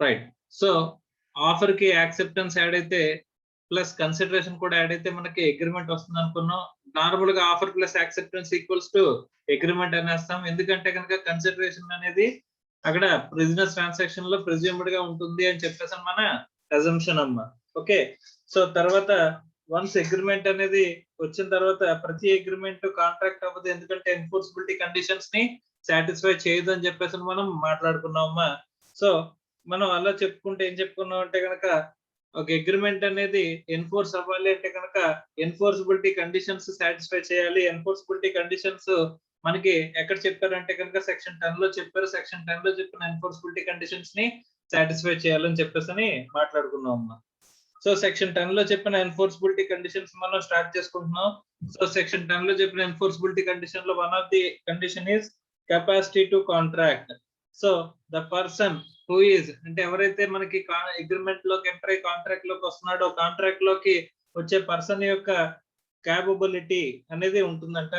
Right. So offer కి acceptance add అయితే plus consideration కూడా యాడ్ అయితే మనకి అగ్రిమెంట్ వస్తుంది అనుకున్నాం. నార్మల్ గా offer plus acceptance equals to agreement అనేస్తాం. ఎందుకంటే కనుక కన్సిడరేషన్ అనేది అక్కడ బిజినెస్ ట్రాన్సాక్షన్ లో ప్రెజ్యూమ్డ్ గా ఉంటుంది అని చెప్పేసి మన అజంప్షన్ అమ్మా. ఓకే. సో తర్వాత వన్స్ అగ్రిమెంట్ అనేది వచ్చిన తర్వాత ప్రతి అగ్రిమెంట్ కాంట్రాక్ట్ అవ్వదు, ఎందుకంటే ఎన్ఫోర్సబిలిటీ కండిషన్స్ ని సాటిస్ఫై చేయదు అని చెప్పేసి మనం మాట్లాడుకున్నామమ్మా. సో మనం అలా చెప్పుకుంటే ఏం చెప్పుకున్నాం అంటే కనుక ఒక అగ్రిమెంట్ అనేది ఎన్ఫోర్స్ అవ్వాలి అంటే కనుక ఎన్ఫోర్సబిలిటీ కండిషన్స్ సాటిస్ఫై చేయాలి. ఎన్ఫోర్సబిలిటీ కండిషన్స్ మనకి ఎక్కడ చెప్పారంటే కనుక సెక్షన్ 10 లో చెప్పారు. సెక్షన్ 10 లో చెప్పిన ఎన్ఫోర్సబిలిటీ కండిషన్స్ ని సాటిస్ఫై చేయాలని చెప్పేసి మాట్లాడుకున్నాం అమ్మా. సో సెక్షన్ 10 లో చెప్పిన ఎన్ఫోర్సబిలిటీ కండిషన్స్ మనం స్టార్ట్ చేసుకుంటున్నాం. సో సెక్షన్ 10 లో చెప్పిన ఎన్ఫోర్సబిలిటీ కండిషన్ లో one of the condition is capacity to contract. So the person who is అంటే ఎవరైతే మనకి అగ్రిమెంట్ లోకి ఎంటర్ అయ్యి కాంట్రాక్ట్ లోకి వస్తున్నాడో కాంట్రాక్ట్ లోకి వచ్చే పర్సన్ యొక్క క్యాపబిలిటీ అనేది ఉంటుందంట.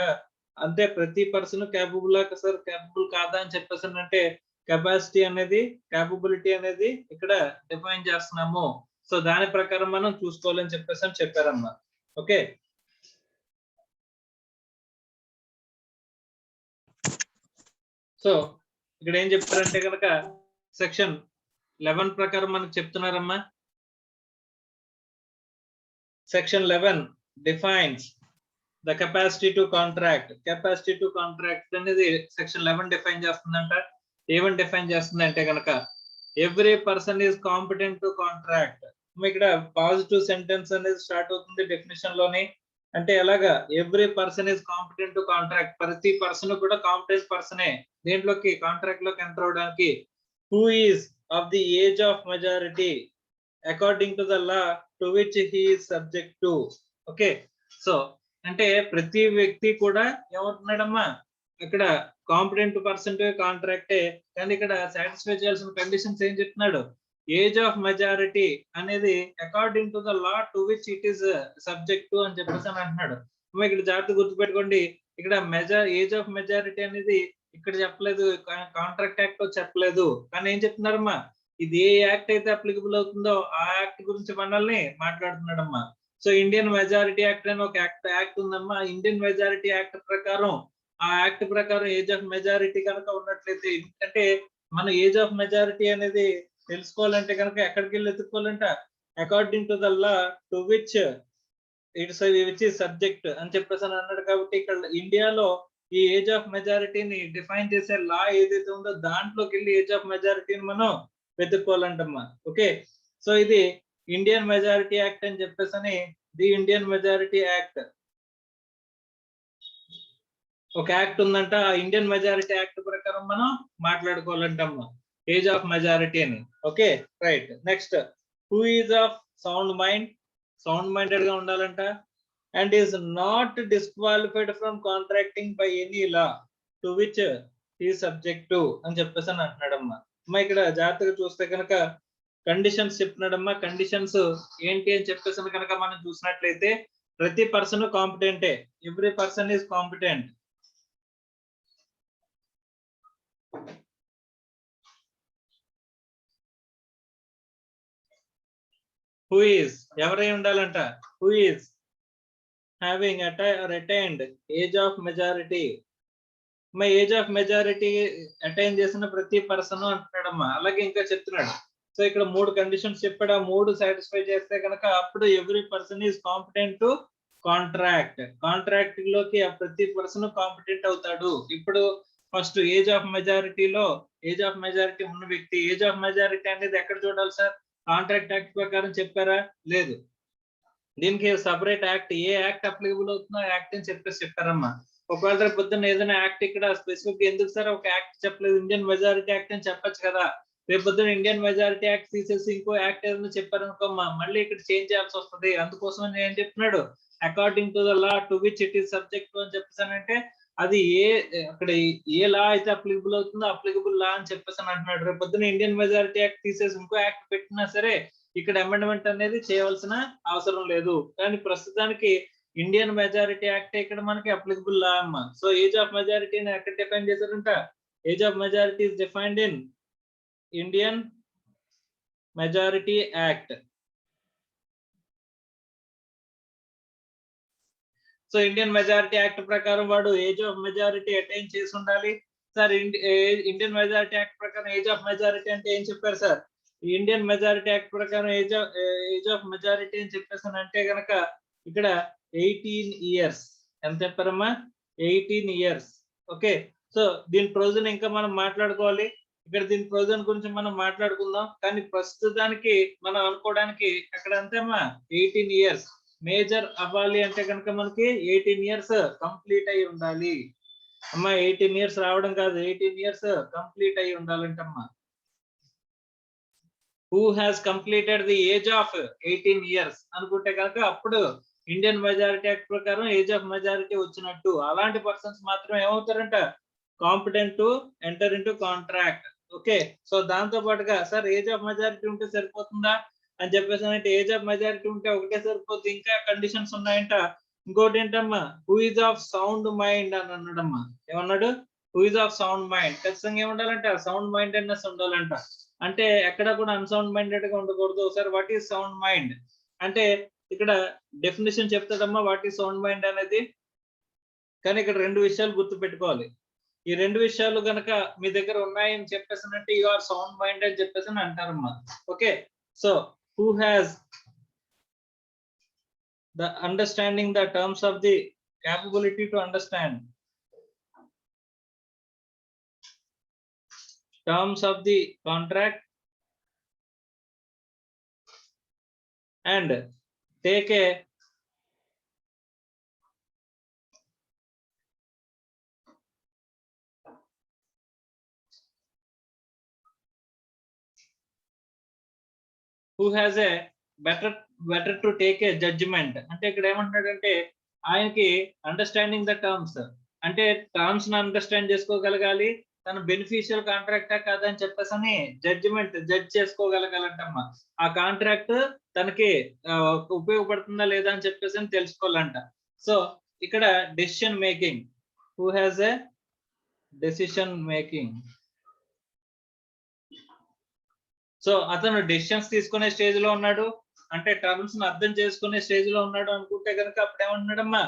అంటే ప్రతి పర్సన్ క్యాపబుల్ సార్ క్యాపబుల్ కాదా అని చెప్పేసి అంటే కెపాసిటీ అనేది క్యాపబిలిటీ అనేది ఇక్కడ డిఫైన్ చేస్తున్నాము. సో దాని ప్రకారం మనం చూసుకోవాలని చెప్పేసి చెప్పారమ్మా. ఓకే. సో ఇక్కడ ఏం చెప్పారంటే కనుక సెక్షన్ 11 ప్రకారం మనకు చెప్తున్నారమ్మా. Section 11 defines the capacity to contract. Capacity to contract అనేది సెక్షన్ 11 డిఫైన్ చేస్తుందంట. ఏమని డిఫైన్ చేస్తుంది అంటే కనుక every person is competent to contract. ఇక్కడ పాజిటివ్ సెంటెన్స్ అనేది స్టార్ట్ అవుతుంది డెఫినేషన్ లోని. అంటే ఎలాగా every person is competent to contract. ప్రతి పర్సన్ కూడా కాంపిటెంట్ పర్సనే దేంట్లోకి కాంట్రాక్ట్ లోకి ఎంటర్ అవడానికి. Who is of the age of majority according to the law to which he is subject to. Okay. So అంటే ప్రతి వ్యక్తి కూడా ఏమంటున్నాడమ్మా ఇక్కడ కాంపిటెంట్ పర్సన్ కాంట్రాక్టే, కానీ ఇక్కడ సాటిస్ఫై చేయాల్సిన కండిషన్స్ ఏం చెప్తున్నాడు, ఏజ్ ఆఫ్ మెజారిటీ అనేది according to the law to which it is subject to అని చెప్పేసి అని అంటున్నాడు. ఇక్కడ జాగ్రత్త గుర్తుపెట్టుకోండి, ఇక్కడ ఏజ్ ఆఫ్ మెజారిటీ అనేది ఇక్కడ చెప్పలేదు, కాంట్రాక్ట్ యాక్ట్ లో చెప్పలేదు, కానీ ఏం చెప్తున్నారమ్మా ఇది ఏ యాక్ట్ అయితే అప్లికబుల్ అవుతుందో ఆ యాక్ట్ గురించి మనల్ని మాట్లాడుతున్నాడమ్మా. సో ఇండియన్ మెజారిటీ యాక్ట్ అని ఒక యాక్ట్ ఉందమ్మా. ఇండియన్ మెజారిటీ యాక్ట్ ప్రకారం ఆ యాక్ట్ ప్రకారం ఏజ్ ఆఫ్ మెజారిటీ కనుక ఉన్నట్లయితే, ఎందుకంటే మన ఏజ్ ఆఫ్ మెజారిటీ అనేది తెలుసుకోవాలంటే కనుక ఎక్కడికి వెళ్ళి ఎత్తుకోవాలంట according to the law to which it's which is subject అని చెప్పేసి అని అన్నాడు. కాబట్టి ఇక్కడ ఇండియాలో ఈ ఏజ్ ఆఫ్ మెజారిటీని డిఫైన్ చేసే లా ఏదైతే ఉందో దాంట్లోకి వెళ్ళి ఏజ్ ఆఫ్ మెజారిటీని మనం వెతుక్కోవాలంటమ్మా. ఓకే. సో ఇది ఇండియన్ మెజారిటీ యాక్ట్ అని చెప్పేసి ది ఇండియన్ మెజారిటీ యాక్ట్ ఒక యాక్ట్ ఉందంట. ఆ ఇండియన్ మెజారిటీ యాక్ట్ ప్రకారం మనం మాట్లాడుకోవాలంటమ్మా ఏజ్ ఆఫ్ మెజారిటీ అని. Okay right. Next who is of sound mind. Sound minded గా ఉండాలంట. And is not disqualified from contracting by any law to which ఈ subject to అని చెప్పేసి అని అంటున్నాడమ్మా. అమ్మా ఇక్కడ జాగ్రత్తగా చూస్తే కనుక కండిషన్స్ చెప్తున్నాడమ్మా. కండిషన్స్ ఏంటి అని చెప్పేసి కనుక మనం చూసినట్లయితే ప్రతి పర్సన్ కాంపిటెంటే. Every person is competent. Who is ఎవరై ఉండాలంట, who is having attained age of majority. మా ఏజ్ ఆఫ్ మెజారిటీ అటైన్ చేసిన ప్రతి పర్సన్ అంటున్నాడమ్మా. అలాగే ఇంకా చెప్తున్నాడు. సో ఇక్కడ 3 కండిషన్స్ చెప్పాడు. ఆ 3 సాటిస్ఫై చేస్తే కనుక అప్పుడు every person is competent to contract. Contract లోకి ప్రతి పర్సన్ కాంపిటెంట్ అవుతాడు. ఇప్పుడు ఫస్ట్ ఏజ్ ఆఫ్ మెజారిటీలో ఏజ్ ఆఫ్ మెజారిటీ ఉన్న వ్యక్తి. ఏజ్ ఆఫ్ మెజారిటీ అనేది ఎక్కడ చూడాలి సార్? కాంట్రాక్ట్ యాక్ట్ ప్రకారం చెప్పారా? లేదు. దీనికి సపరేట్ యాక్ట్, ఏ యాక్ట్ అప్లికబుల్ అవుతుందో యాక్ట్ అని చెప్పారమ్మా. ఒకవేళ రేపు పొద్దున్న ఏదైనా యాక్ట్ ఇక్కడ స్పెసిఫిక్ ఎందుకు సార్ ఒక యాక్ట్ చెప్పలేదు, ఇండియన్ మెజారిటీ యాక్ట్ అని చెప్పొచ్చు కదా. రేపు పొద్దున్న ఇండియన్ మెజారిటీ యాక్ట్ తీసేసి ఇంకో యాక్ట్ ఏదైనా చెప్పారనుకోమ్మా, మళ్ళీ ఇక్కడ చేంజ్ చేయాల్సి వస్తుంది. అందుకోసం ఏం చెప్తున్నాడు, according to the law to which it is subject అని చెప్పేసానంటే అది అక్కడ ఏ లా అయితే అప్లికబుల్ అవుతుందో అప్లికబుల్ లా అని చెప్పేసి అంటున్నాడు. రేపు పొద్దున్న ఇండియన్ మెజారిటీ యాక్ట్ తీసేసి ఇంకో యాక్ట్ పెట్టినా సరే ఇక్కడ అమెండ్మెంట్ అనేది చేయవలసిన అవసరం లేదు. కానీ ప్రస్తుతానికి ఇండియన్ మెజారిటీ యాక్ట్ ఇక్కడ మనకి అప్లికబుల్ లా అమ్మా. సో ఏజ్ ఆఫ్ మెజారిటీని ఎక్కడ డిఫైన్ చేశారంట, age of majority is defined in Indian majority act. So Indian majority act ప్రకారం వాడు ఏజ్ ఆఫ్ మెజారిటీ అటైన్ చేసి ఉండాలి. సార్ ఇండియన్ మెజారిటీ యాక్ట్ ప్రకారం ఏజ్ ఆఫ్ మెజారిటీ అంటే ఏం చెప్పారు సార్? ఇండియన్ మెజారిటీ యాక్ట్ ప్రకారం ఏజ్ ఆఫ్ మెజారిటీ అని చెప్పేసానంటే గనక ఇక్కడ 18 ఇయర్స్. ఎంత చెప్పారమ్మా? 18 ఇయర్స్. ఓకే. సో దీని ప్రొవిజన్ ఇంకా మనం మాట్లాడుకోవాలి. ఇక్కడ దీని ప్రొవిజన్ గురించి మనం మాట్లాడుకుందాం. కానీ ప్రస్తుతానికి మనం అనుకోవడానికి అక్కడ అంతేమ్మా 18 ఇయర్స్. మేజర్ అవ్వాలి అంటే కనుక మనకి 18 ఇయర్స్ కంప్లీట్ అయి ఉండాలి అమ్మా. 18 ఇయర్స్ రావడం కాదు, 18 ఇయర్స్ కంప్లీట్ అయి ఉండాలంటమ్మా. Who has completed the age of 18 years అనుకుంటే కనుక అప్పుడు ఇండియన్ మెజారిటీ యాక్ట్ ప్రకారం ఏజ్ ఆఫ్ మెజారిటీ వచ్చినట్టు. అలాంటి పర్సన్స్ మాత్రమే ఏమవుతారంట? Competent to enter into contract. Okay. So దాంతో పాటుగా సార్ ఏజ్ ఆఫ్ మెజారిటీ ఉంటే సరిపోతుందా అని చెప్పేసి అంటే ఏజ్ ఆఫ్ మెజారిటీ ఉంటే ఒకటే సరిపోతుంది, ఇంకా కండిషన్స్ ఉన్నాయంట. ఇంకోటి ఏంటమ్మా? Who is of sound mind అని అన్నాడమ్మా. ఏమన్నాడు? Who is of sound mind. ఖచ్చితంగా ఏముండాలంట? సౌండ్ మైండెడ్నెస్ ఉండాలంట. అంటే ఎక్కడ కూడా అన్సౌండ్ మైండెడ్ గా ఉండకూడదు. Sir what is sound mind అంటే ఇక్కడ డెఫినేషన్ చెప్తాడమ్మా వాట్ ఈస్ సౌండ్ మైండ్ అనేది. కానీ ఇక్కడ రెండు విషయాలు గుర్తు పెట్టుకోవాలి. ఈ రెండు విషయాలు గనక మీ దగ్గర ఉన్నాయని చెప్పేసానంటే యు ఆర్ సౌండ్ మైండ్ అని చెప్పేసి అంటారమ్మా. Okay. So who has the understanding the terms of the capability to understand terms of the contract and take a who has a better to take a judgment అంటే ఇక్కడ ఏమంటున్నాడంటే ఆయనకి understanding the terms అంటే terms ని understand చేసుకోగలగాలి. తన beneficial కాంట్రాక్టా కాదని చెప్పేసి judge చేసుకోగలగాలంటమ్మా. ఆ కాంట్రాక్ట్ తనకి ఉపయోగపడుతుందా లేదా అని చెప్పేసి తెలుసుకోవాలంట. సో ఇక్కడ decision making. Who has a decision making. So అతను డెసిషన్స్ తీసుకునే స్టేజ్ లో ఉన్నాడు అంటే టర్మ్స్ ని అర్థం చేసుకునే స్టేజ్ లో ఉన్నాడు అనుకుంటే కనుక అప్పుడు ఏమంటున్నాడమ్మా?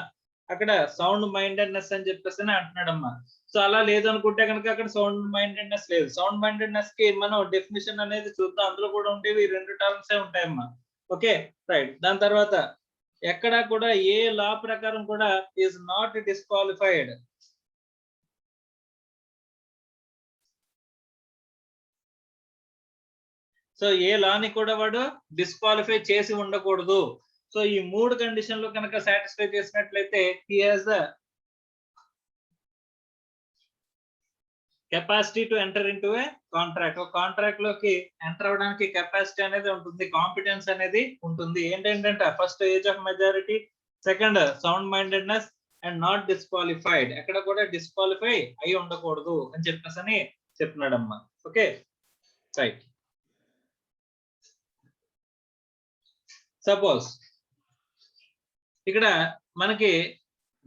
అక్కడ సౌండ్ మైండెడ్నెస్ అని చెప్పేసి అంటున్నాడమ్మా. సో అలా లేదనుకుంటే కనుక అక్కడ సౌండ్ మైండెడ్నెస్ లేదు. సౌండ్ మైండెడ్నెస్ కి మనం డెఫినేషన్ అనేది చూద్దాం. అందులో కూడా ఉండేవి రెండు టర్మ్స్ ఉంటాయమ్మా. Okay right. దాని తర్వాత ఎక్కడ కూడా ఏ లా ప్రకారం కూడా ఈజ్ నాట్ డిస్క్వాలిఫైడ్. సో ఏ లాని కూడా వాడు డిస్క్వాలిఫై చేసి ఉండకూడదు. సో ఈ మూడు కండిషన్లు కనుక సాటిస్ఫై చేసినట్లయితే he has the capacity to enter into a contract. ఒక కాంట్రాక్ట్ లోకి ఎంటర్ అవడానికి కెపాసిటీ అనేది ఉంటుంది, కాంపిటెన్స్ అనేది ఉంటుంది. ఏంటంటే first age of majority, second sound mindedness and not disqualified. ఎక్కడ కూడా డిస్క్వాలిఫై అయి ఉండకూడదు అని చెప్పేసి చెప్తున్నాడమ్మా. Okay right. సపోజ్ ఇక్కడ మనకి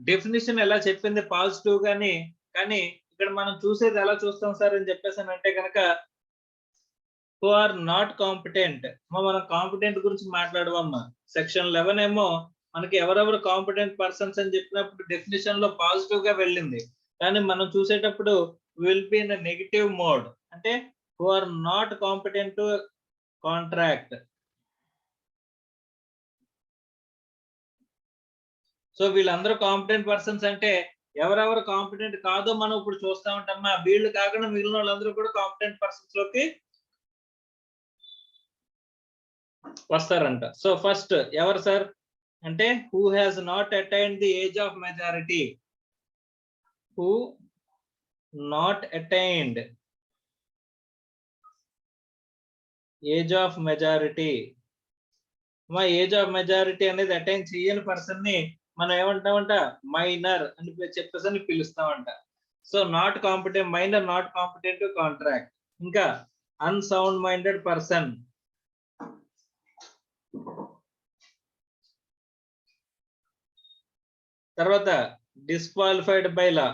డెఫినేషన్ ఎలా చెప్పింది పాజిటివ్ గాని, కానీ ఇక్కడ మనం చూసేది ఎలా చూస్తాం సార్ అని చెప్పేసి అంటే కనుక హూ ఆర్ నాట్ కాంపిటెంట్. మనం కాంపిటెంట్ గురించి మాట్లాడవమ్మా. సెక్షన్ 11 ఏమో మనకి ఎవరెవరు కాంపిటెంట్ పర్సన్స్ అని చెప్పినప్పుడు డెఫినేషన్ లో పాజిటివ్ గా వెళ్ళింది. కానీ మనం చూసేటప్పుడు will be in negative mode అంటే who are not competent to contract. So వీళ్ళందరూ కాంపిటెంట్ పర్సన్స్ అంటే ఎవరెవరు కాంపిటెంట్ కాదో మనం ఇప్పుడు చూస్తా ఉంటామా. వీళ్ళు కాకుండా మిగిలిన వాళ్ళందరూ కూడా కాంపిటెంట్ పర్సన్స్ లోకి వస్తారంట. సో ఫస్ట్ ఎవరు సార్ అంటే who has not attained the age of majority. Who not attained age of majority. మా ఏజ్ ఆఫ్ మెజారిటీ అనేది అటైన్ చేయని పర్సన్ ని మనం ఏమంటామంట? మైనర్ అని చెప్పేసి పిలుస్తామంట. So not competent, minor not competent to contract. ఇంకా అన్సౌండ్ మైండెడ్ పర్సన్. తర్వాత డిస్క్వాలిఫైడ్ బై లా.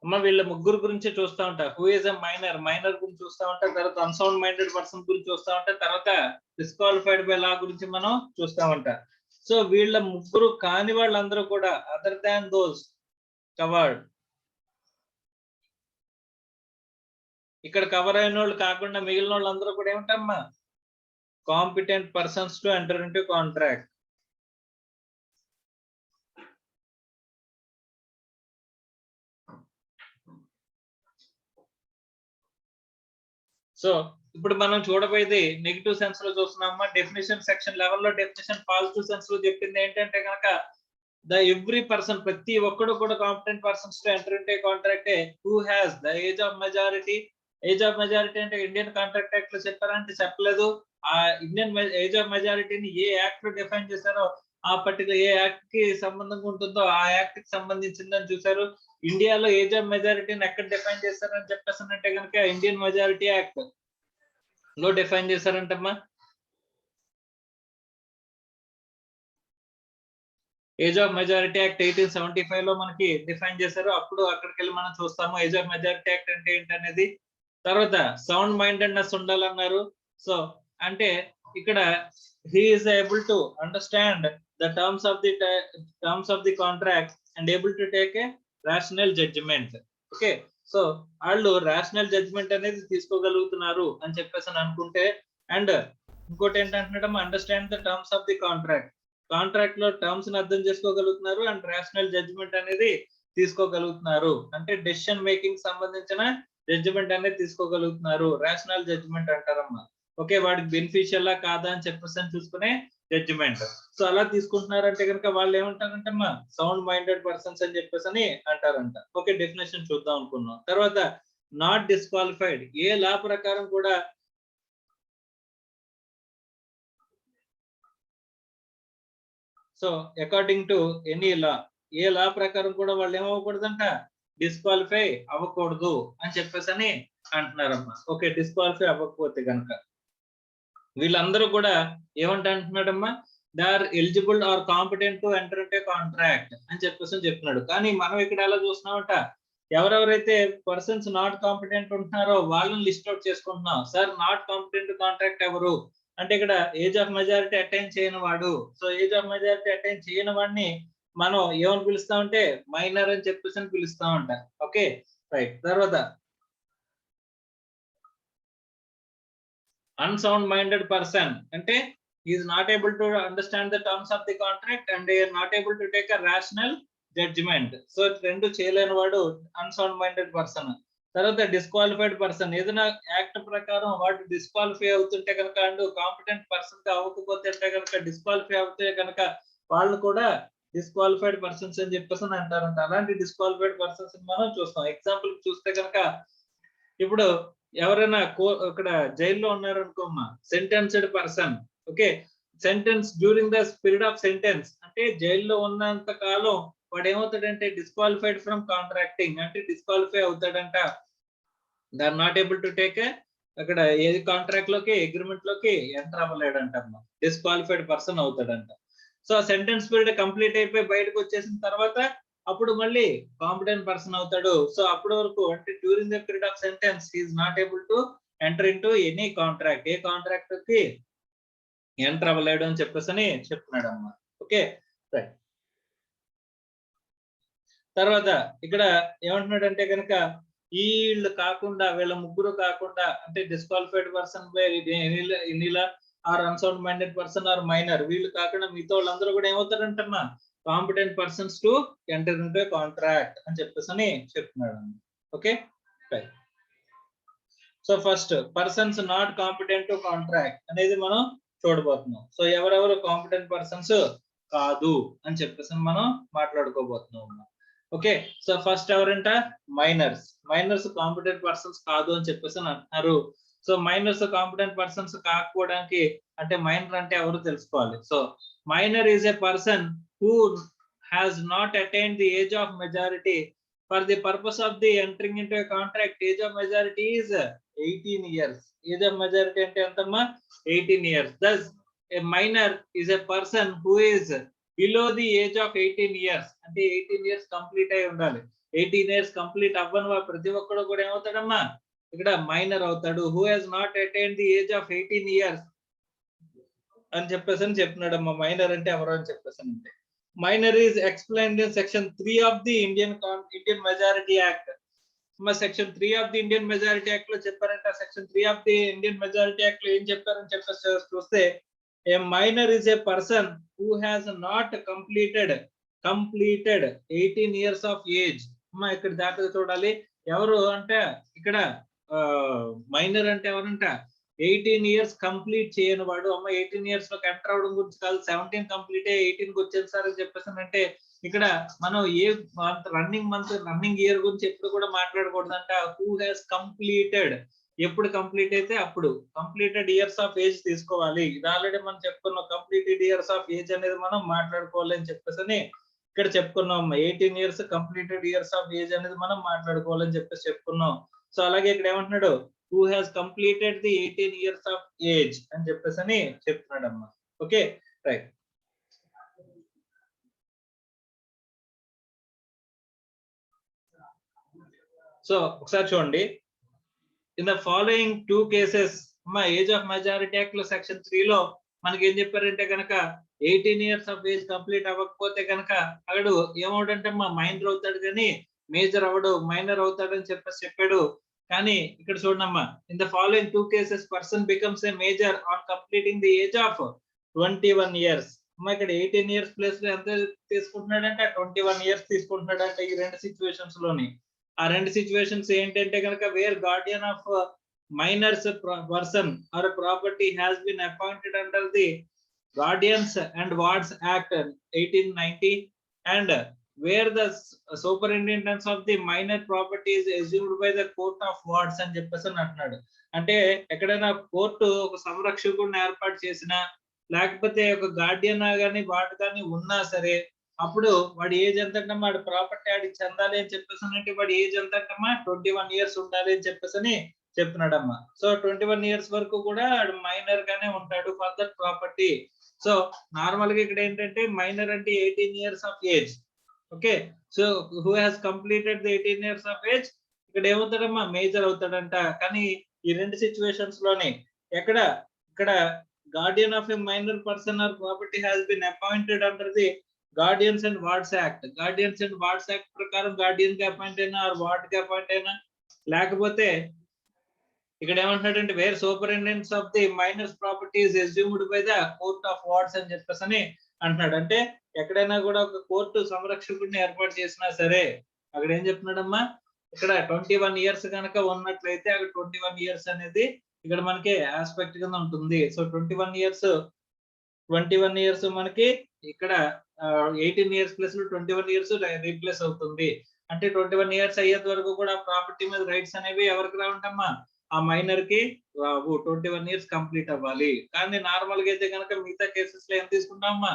అమ్మ వీళ్ళ ముగ్గురు గురించి చూస్తా ఉంటా. Who is a minor, minor గురించి చూస్తా ఉంటా, తర్వాత అన్సౌండ్ మైండెడ్ పర్సన్ గురించి చూస్తా ఉంటా, తర్వాత డిస్క్వాలిఫైడ్ బై లా గురించి మనం చూస్తా ఉంటా. సో వీళ్ళ ముగ్గురు కాని వాళ్ళందరూ కూడా అదర్ దాన్ దోస్ కవర్డ్, ఇక్కడ కవర్ అయిన వాళ్ళు కాకుండా మిగిలిన వాళ్ళందరూ కూడా ఏమిటమ్మా competent persons to enter into contract. So ఇప్పుడు మనం చూడబోయేది నెగిటివ్ సెన్స్ లో చూస్తున్నామా. డెఫినేషన్ సెక్షన్ 11 లో డెఫినేషన్ పాజిటివ్ సెన్స్ లో చెప్పింది ఏంటంటే కనుక ద ఎవ్రీ పర్సన్, ప్రతి ఒక్కడు కూడా competent persons to enter into contract who has the age of majority. Age of majority అంటే ఇండియన్ కాంట్రాక్ట్ యాక్ట్ లో చెప్పారంటే చెప్పలేదు. ఆ ఇండియన్ ఏజ్ ఆఫ్ మెజారిటీని ఏ యాక్ట్ లో డిఫైన్ చేశారో ఆ పర్టికులర్ ఏ యాక్ట్ కి సంబంధంగా ఉంటుందో ఆ యాక్ట్ కి సంబంధించిందని చూసారు. ఇండియాలో ఏజ్ ఆఫ్ మెజారిటీని ఎక్కడ డిఫైన్ చేశారని చెప్పేసానంటే కనుక ఇండియన్ మెజారిటీ యాక్ట్ లో డిఫైన్ చేశారంటమ్మా. ఏజ్ ఆఫ్ మెజారిటీ యాక్ట్ 1875 లో మనకి డిఫైన్ చేశారు. అప్పుడు అక్కడికి వెళ్ళి మనం చూస్తాము ఏజ్ ఆఫ్ మెజారిటీ యాక్ట్ అంటే ఏంటనేది. తర్వాత సౌండ్ మైండెడ్నెస్ ఉండాలన్నారు. సో అంటే ఇక్కడ he is able to understand the terms of the contract and able to take a rational judgment. Okay, so వాళ్ళు రేషనల్ జడ్జ్మెంట్ అనేది తీసుకోగలుగుతున్నారు అని చెప్పేసి అనుకుంటే, అండ్ ఇంకోటి ఏంటంటున్నాడమ్మా understand the terms of the contract. Contract లో టర్మ్స్ ని అర్థం చేసుకోగలుగుతున్నారు అండ్ రేషనల్ జడ్జ్మెంట్ అనేది తీసుకోగలుగుతున్నారు. అంటే డెసిషన్ మేకింగ్ సంబంధించిన జడ్జిమెంట్ అనేది తీసుకోగలుగుతున్నారు. రేషనల్ జడ్జిమెంట్ అంటారమ్మా. ఓకే, వాడికి బెనిఫిషియల్ కాదా అని చెప్పేసి చూసుకునే జడ్జిమెంట్. సో అలా తీసుకుంటున్నారంటే కనుక వాళ్ళు ఏమంటారంటే అమ్మా సౌండ్ మైండెడ్ పర్సన్స్ అని చెప్పేసి అని అంటారంట. ఓకే, డెఫినేషన్ చూద్దాం అనుకున్నాం. తర్వాత నాట్ డిస్క్వాలిఫైడ్, ఏ లా ప్రకారం కూడా so according to any law, ఏ లా ప్రకారం కూడా వాళ్ళు ఏమవ్వకూడదంట డిస్క్వాలిఫై అవ్వకూడదు అని చెప్పేసి అని అంటున్నారమ్మా. ఓకే, డిస్క్వాలిఫై అవ్వకపోతే కనుక వీళ్ళందరూ కూడా ఏమంటున్నాడమ్మా they are eligible or competent to enter into contract అని చెప్పేసి చెప్తున్నాడు. కానీ మనం ఇక్కడ ఎలా చూస్తున్నామంట ఎవరెవరైతే పర్సన్స్ నాట్ కాంపిటెంట్ ఉంటున్నారో వాళ్ళని లిస్ట్ అవుట్ చేసుకుంటున్నాం. సార్ నాట్ కాంపిటెంట్ కాంట్రాక్ట్ ఎవరు అంటే ఇక్కడ ఏజ్ ఆఫ్ మెజారిటీ అటైన్ చేయని వాడు. So age of majority attain చేయని వాడిని మనం ఏమని పిలుస్తామంటే మైనర్ అని చెప్పేసి పిలుస్తామంట. Okay right. తర్వాత unsound minded person అంటే he is not able to understand the terms of the contract and they are not able to take a rational judgment. So రెండు చేయలేని వాడు unsound minded person. తర్వాత disqualified person, ఏదైనా act ప్రకారం వాడు disqualify అవుతుంటే కనుక అండ్ కాంపిటెంట్ పర్సన్ గా అవ్వకపోతే కనుక డిస్క్వాలిఫై అవుతే కనుక వాళ్ళు కూడా డిస్క్వాలిఫైడ్ పర్సన్స్ అని చెప్పేసి అంటారంట. అలాంటి డిస్క్వాలిఫైడ్ పర్సన్స్ మనం చూస్తాం. ఎగ్జాంపుల్ చూస్తే కనుక ఇప్పుడు ఎవరైనా ఇక్కడ జైల్లో ఉన్నారనుకోమ్మా sentenced person. Okay, sentence during the period of sentence అంటే జైల్లో ఉన్నంత కాలం వాడు ఏమవుతాడంటే డిస్క్వాలిఫైడ్ ఫ్రమ్ కాంట్రాక్టింగ్ అంటే డిస్క్వాలిఫై అవుతాడంట. They are not able to take అక్కడ ఏ కాంట్రాక్ట్ లోకి అగ్రిమెంట్ లోకి ఎంటర్ అవ్వలేడంట, డిస్క్వాలిఫైడ్ పర్సన్ అవుతాడంట. సో సెంటెన్స్ పీరియడ్ కంప్లీట్ అయిపోయి బయటకు వచ్చేసిన తర్వాత అప్పుడు మళ్ళీ కాంపిటెంట్ పర్సన్ అవుతాడు. సో అప్పటి వరకు అంటే during the period of sentence he is not able to enter into any contract, A contract కి ఎంటర్ అవ్వలేడు అని చెప్పేసి అని చెప్తున్నాడు అమ్మా. Okay right. తర్వాత ఇక్కడ ఏమంటున్నాడంటే కనుక వీళ్ళు కాకుండా వీళ్ళ ముగ్గురు కాకుండా అంటే disqualified person by any law or unsound minded person or minor, వీళ్ళు కాకుండా మిగతా వాళ్ళందరూ కూడా ఏమవుతారంటమ్మా competent persons to enter into contract అని చెప్పేసి అని చెప్తున్నాడు. Okay right. So first persons not competent to contract అనేది మనం చూడబోతున్నాం. సో ఎవరెవరు కాంపిటెంట్ పర్సన్స్ కాదు అని చెప్పేసి మనం మాట్లాడుకోబోతున్నాం. ఓకే, సో ఫస్ట్ ఎవరంట మైనర్స్. మైనర్స్ కాంపిటెంట్ పర్సన్స్ కాదు అని చెప్పేసి అంటున్నారు. సో మైనర్స్ కాంపిటెంట్ పర్సన్స్ కాకపోవడానికి అంటే మైనర్ అంటే ఎవరు తెలుసుకోవాలి. So minor is a person who has not attained the age of majority for the purpose of the entering into a contract. Age of majority is 18 years. Age of majority ante entamma 18 years. Thus a minor is a person who is below the age of 18 years. Ante 18 years complete ayi undali. 18 years complete అవ్వని ప్రతి ఒక్కడు కూడా ఏమవుతాడమ్మా ఇక్కడ minor అవుతాడు. Who has not attained the age of 18 years అని చెప్పేసి చెప్తున్నాడమ్మా. Minor అంటే ఎవరు అని చెప్పేసి అంటే minor is explained in section 3 of the Indian majority act. Section 3 of the Indian majority act లో చెప్పారంటే section 3 of the Indian majority act లో ఏం చెప్పారని చెప్పేసి చూస్తే a minor is a person who has not completed 18 years of age. అమ్మా ఇక్కడ జాగ్రత్తగా చూడాలి. ఎవరు అంటే ఇక్కడ మైనర్ అంటే ఎవరంట 18 years కంప్లీట్ చేయని వాడు. అమ్మ 18 years లోకి ఎంటర్ అవడం గురించి కాదు, 17 కంప్లీట్ 18 కి వచ్చేది సార్ అని చెప్పేసి అంటే ఇక్కడ మనం ఏ రన్నింగ్ ఇయర్ గురించి ఎప్పుడు కూడా మాట్లాడకూడదంట. హూ హ్యాస్ కంప్లీటెడ్, ఎప్పుడు కంప్లీట్ అయితే అప్పుడు కంప్లీటెడ్ ఇయర్స్ ఆఫ్ ఏజ్ తీసుకోవాలి. ఇది ఆల్రెడీ మనం చెప్పుకున్నాం. కంప్లీటెడ్ ఇయర్స్ ఆఫ్ ఏజ్ అనేది మనం మాట్లాడుకోవాలి అని చెప్పేసి ఇక్కడ చెప్పుకున్నాం. 18 years completed years of age అనేది మనం మాట్లాడుకోవాలని చెప్పేసి చెప్పుకున్నాం. సో అలాగే ఇక్కడ ఏమంటున్నాడు, who has completed the 18 years of age అని చెప్పేసి చెప్తున్నాడు అమ్మా. Okay right. సో ఒకసారి చూడండి, ఇన్ ద ఫాలోయింగ్ 2 cases అమ్మా ఏజ్ ఆఫ్ మెజారిటీ యాక్ట్ లో సెక్షన్ 3 లో మనకి ఏం చెప్పారంటే కనుక 18 years ఆఫ్ ఏజ్ కంప్లీట్ అవ్వకపోతే కనుక అక్కడ ఏమవుతుంటే అమ్మా మైనర్ అవుతాడు కానీ మేజర్ అవడు, మైనర్ అవుతాడని చెప్పాడు. కానీ ఇక్కడ చూడమ్మా, in the following 2 cases person becomes a major on completing the age of 21 years. అమ్మా ఇక్కడ 18 years ప్లేస్ లో ఎంత తీసుకుంటున్నాడంటే 21 years తీసుకుంటున్నాడంటే ఈ రెండు సిచ్యువేషన్స్ లోని. ఆ రెండు సిచ్యువేషన్స్ ఏంటంటే కనుక where guardian of minors person or property has been appointed under the guardians and wards act 1890 and where the superintendence of the minor property is assumed by the court of wards అని చెప్పేసి అంటున్నాడు. అంటే ఎక్కడైనా court ఒక సంరక్షకుడిని ఏర్పాటు చేసినా లేకపోతే ఒక గార్డియన్ గానీ వార్డ్ కానీ ఉన్నా సరే అప్పుడు వాడి ఏజ్ ఎంతటమ్మా, వాడి ప్రాపర్టీ ఆడికి చెందాలి అని చెప్పేసి అంటే వాడి ఏజ్ ఎంతటమ్మా 21 years ఉండాలి అని చెప్పేసి చెప్తున్నాడమ్మా. సో 21 years వరకు కూడా మైనర్ గానే ఉంటాడు for that property. So normal గా ఇక్కడ ఏంటంటే మైనర్ అంటే 18 years of age. Okay, so who has completed the 18 years of age ఇక్కడ ఏమవుతాడమ్మా మేజర్ అవుతాడంట. కానీ ఈ రెండు సిచ్యువేషన్స్ లోనే ఇక్కడ guardian of a minor person or property has been appointed under the guardians and wards act. Guardians and wards act ప్రకారం guardian కి appoint అయినా or ward కి అపాయింట్ అయినా లేకపోతే ఇక్కడ ఏమంటున్నాడంటే where superintendence of the minors property is assumed by the court of wards అని చెప్పేసి అంటున్నాడు. అంటే ఎక్కడైనా కూడా ఒక కోర్టు సంరక్షకుడిని ఏర్పాటు చేసినా సరే అక్కడ ఏం చెప్తున్నాడమ్మా, ఇక్కడ 21 years కనుక ఉన్నట్లయితే అక్కడ 21 years అనేది ఇక్కడ మనకి ఆస్పెక్ట్ కింద ఉంటుంది. సో 21 years మనకి ఇక్కడ 18 years ప్లస్ 21 years రీప్లేస్ అవుతుంది. అంటే 21 years అయ్యేంత వరకు కూడా ప్రాపర్టీ మీద రైట్స్ అనేవి ఎవరికి రావుంటమ్మా, ఆ మైనర్ కి రావు. 21 years కంప్లీట్ అవ్వాలి. కానీ నార్మల్ గా అయితే కనుక మిగతా కేసెస్ లో ఏం తీసుకుంటామమ్మా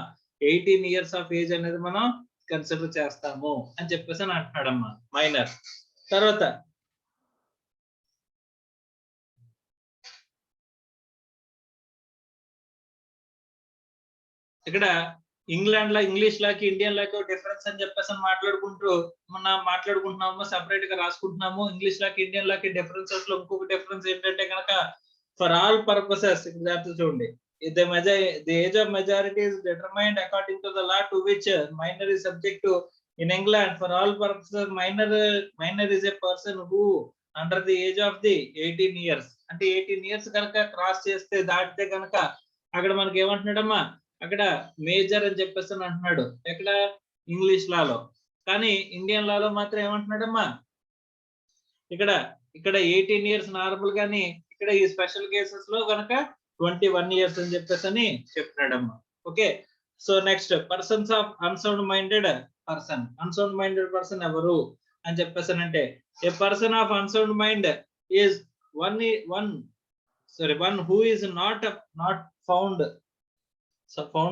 18 years ఆఫ్ ఏజ్ అనేది మనం కన్సిడర్ చేస్తాము అని చెప్పేసి అంటున్నాడమ్మా మైనర్. తర్వాత ఇక్కడ ఇంగ్లాండ్ లో ఇంగ్లీష్ లాకి ఇండియన్ లాకి డిఫరెన్స్ అని చెప్పేసి మాట్లాడుకుంటున్నాము, సెపరేట్ గా రాసుకుంటున్నాము. ఇంగ్లీష్ లాకి ఇండియన్ లాకి డిఫరెన్సెస్ లో ఇంకొక డిఫరెన్స్ ఏంటంటే కనుక ఫర్ ఆల్ పర్పసెస్ చూడండి, the age of majority is determined according to the law to which minor is subject to. In England, for all purposes, minor is a person who under the age of the 18 years. అంటే 18 years కనుక cross చేస్తే దాటితే కనుక అక్కడ మనకి ఏమంటున్నాడమ్మా, అక్కడ major అని చెప్పేసి అంటున్నాడు ఎక్కడ ఇంగ్లీష్ లాలో. కానీ ఇండియన్ లాలో మాత్రం ఏమంటున్నాడమ్మా, ఇక్కడ 18 years నార్మల్ గాని ఇక్కడ ఈ స్పెషల్ కేసెస్ లో కనుక 21 years అని చెప్పేసి చెప్తున్నాడమ్మా. Okay, so next persons of unsound minded person ఎవరు అని చెప్పేసి అంటే a person of unsound mind is one who is not found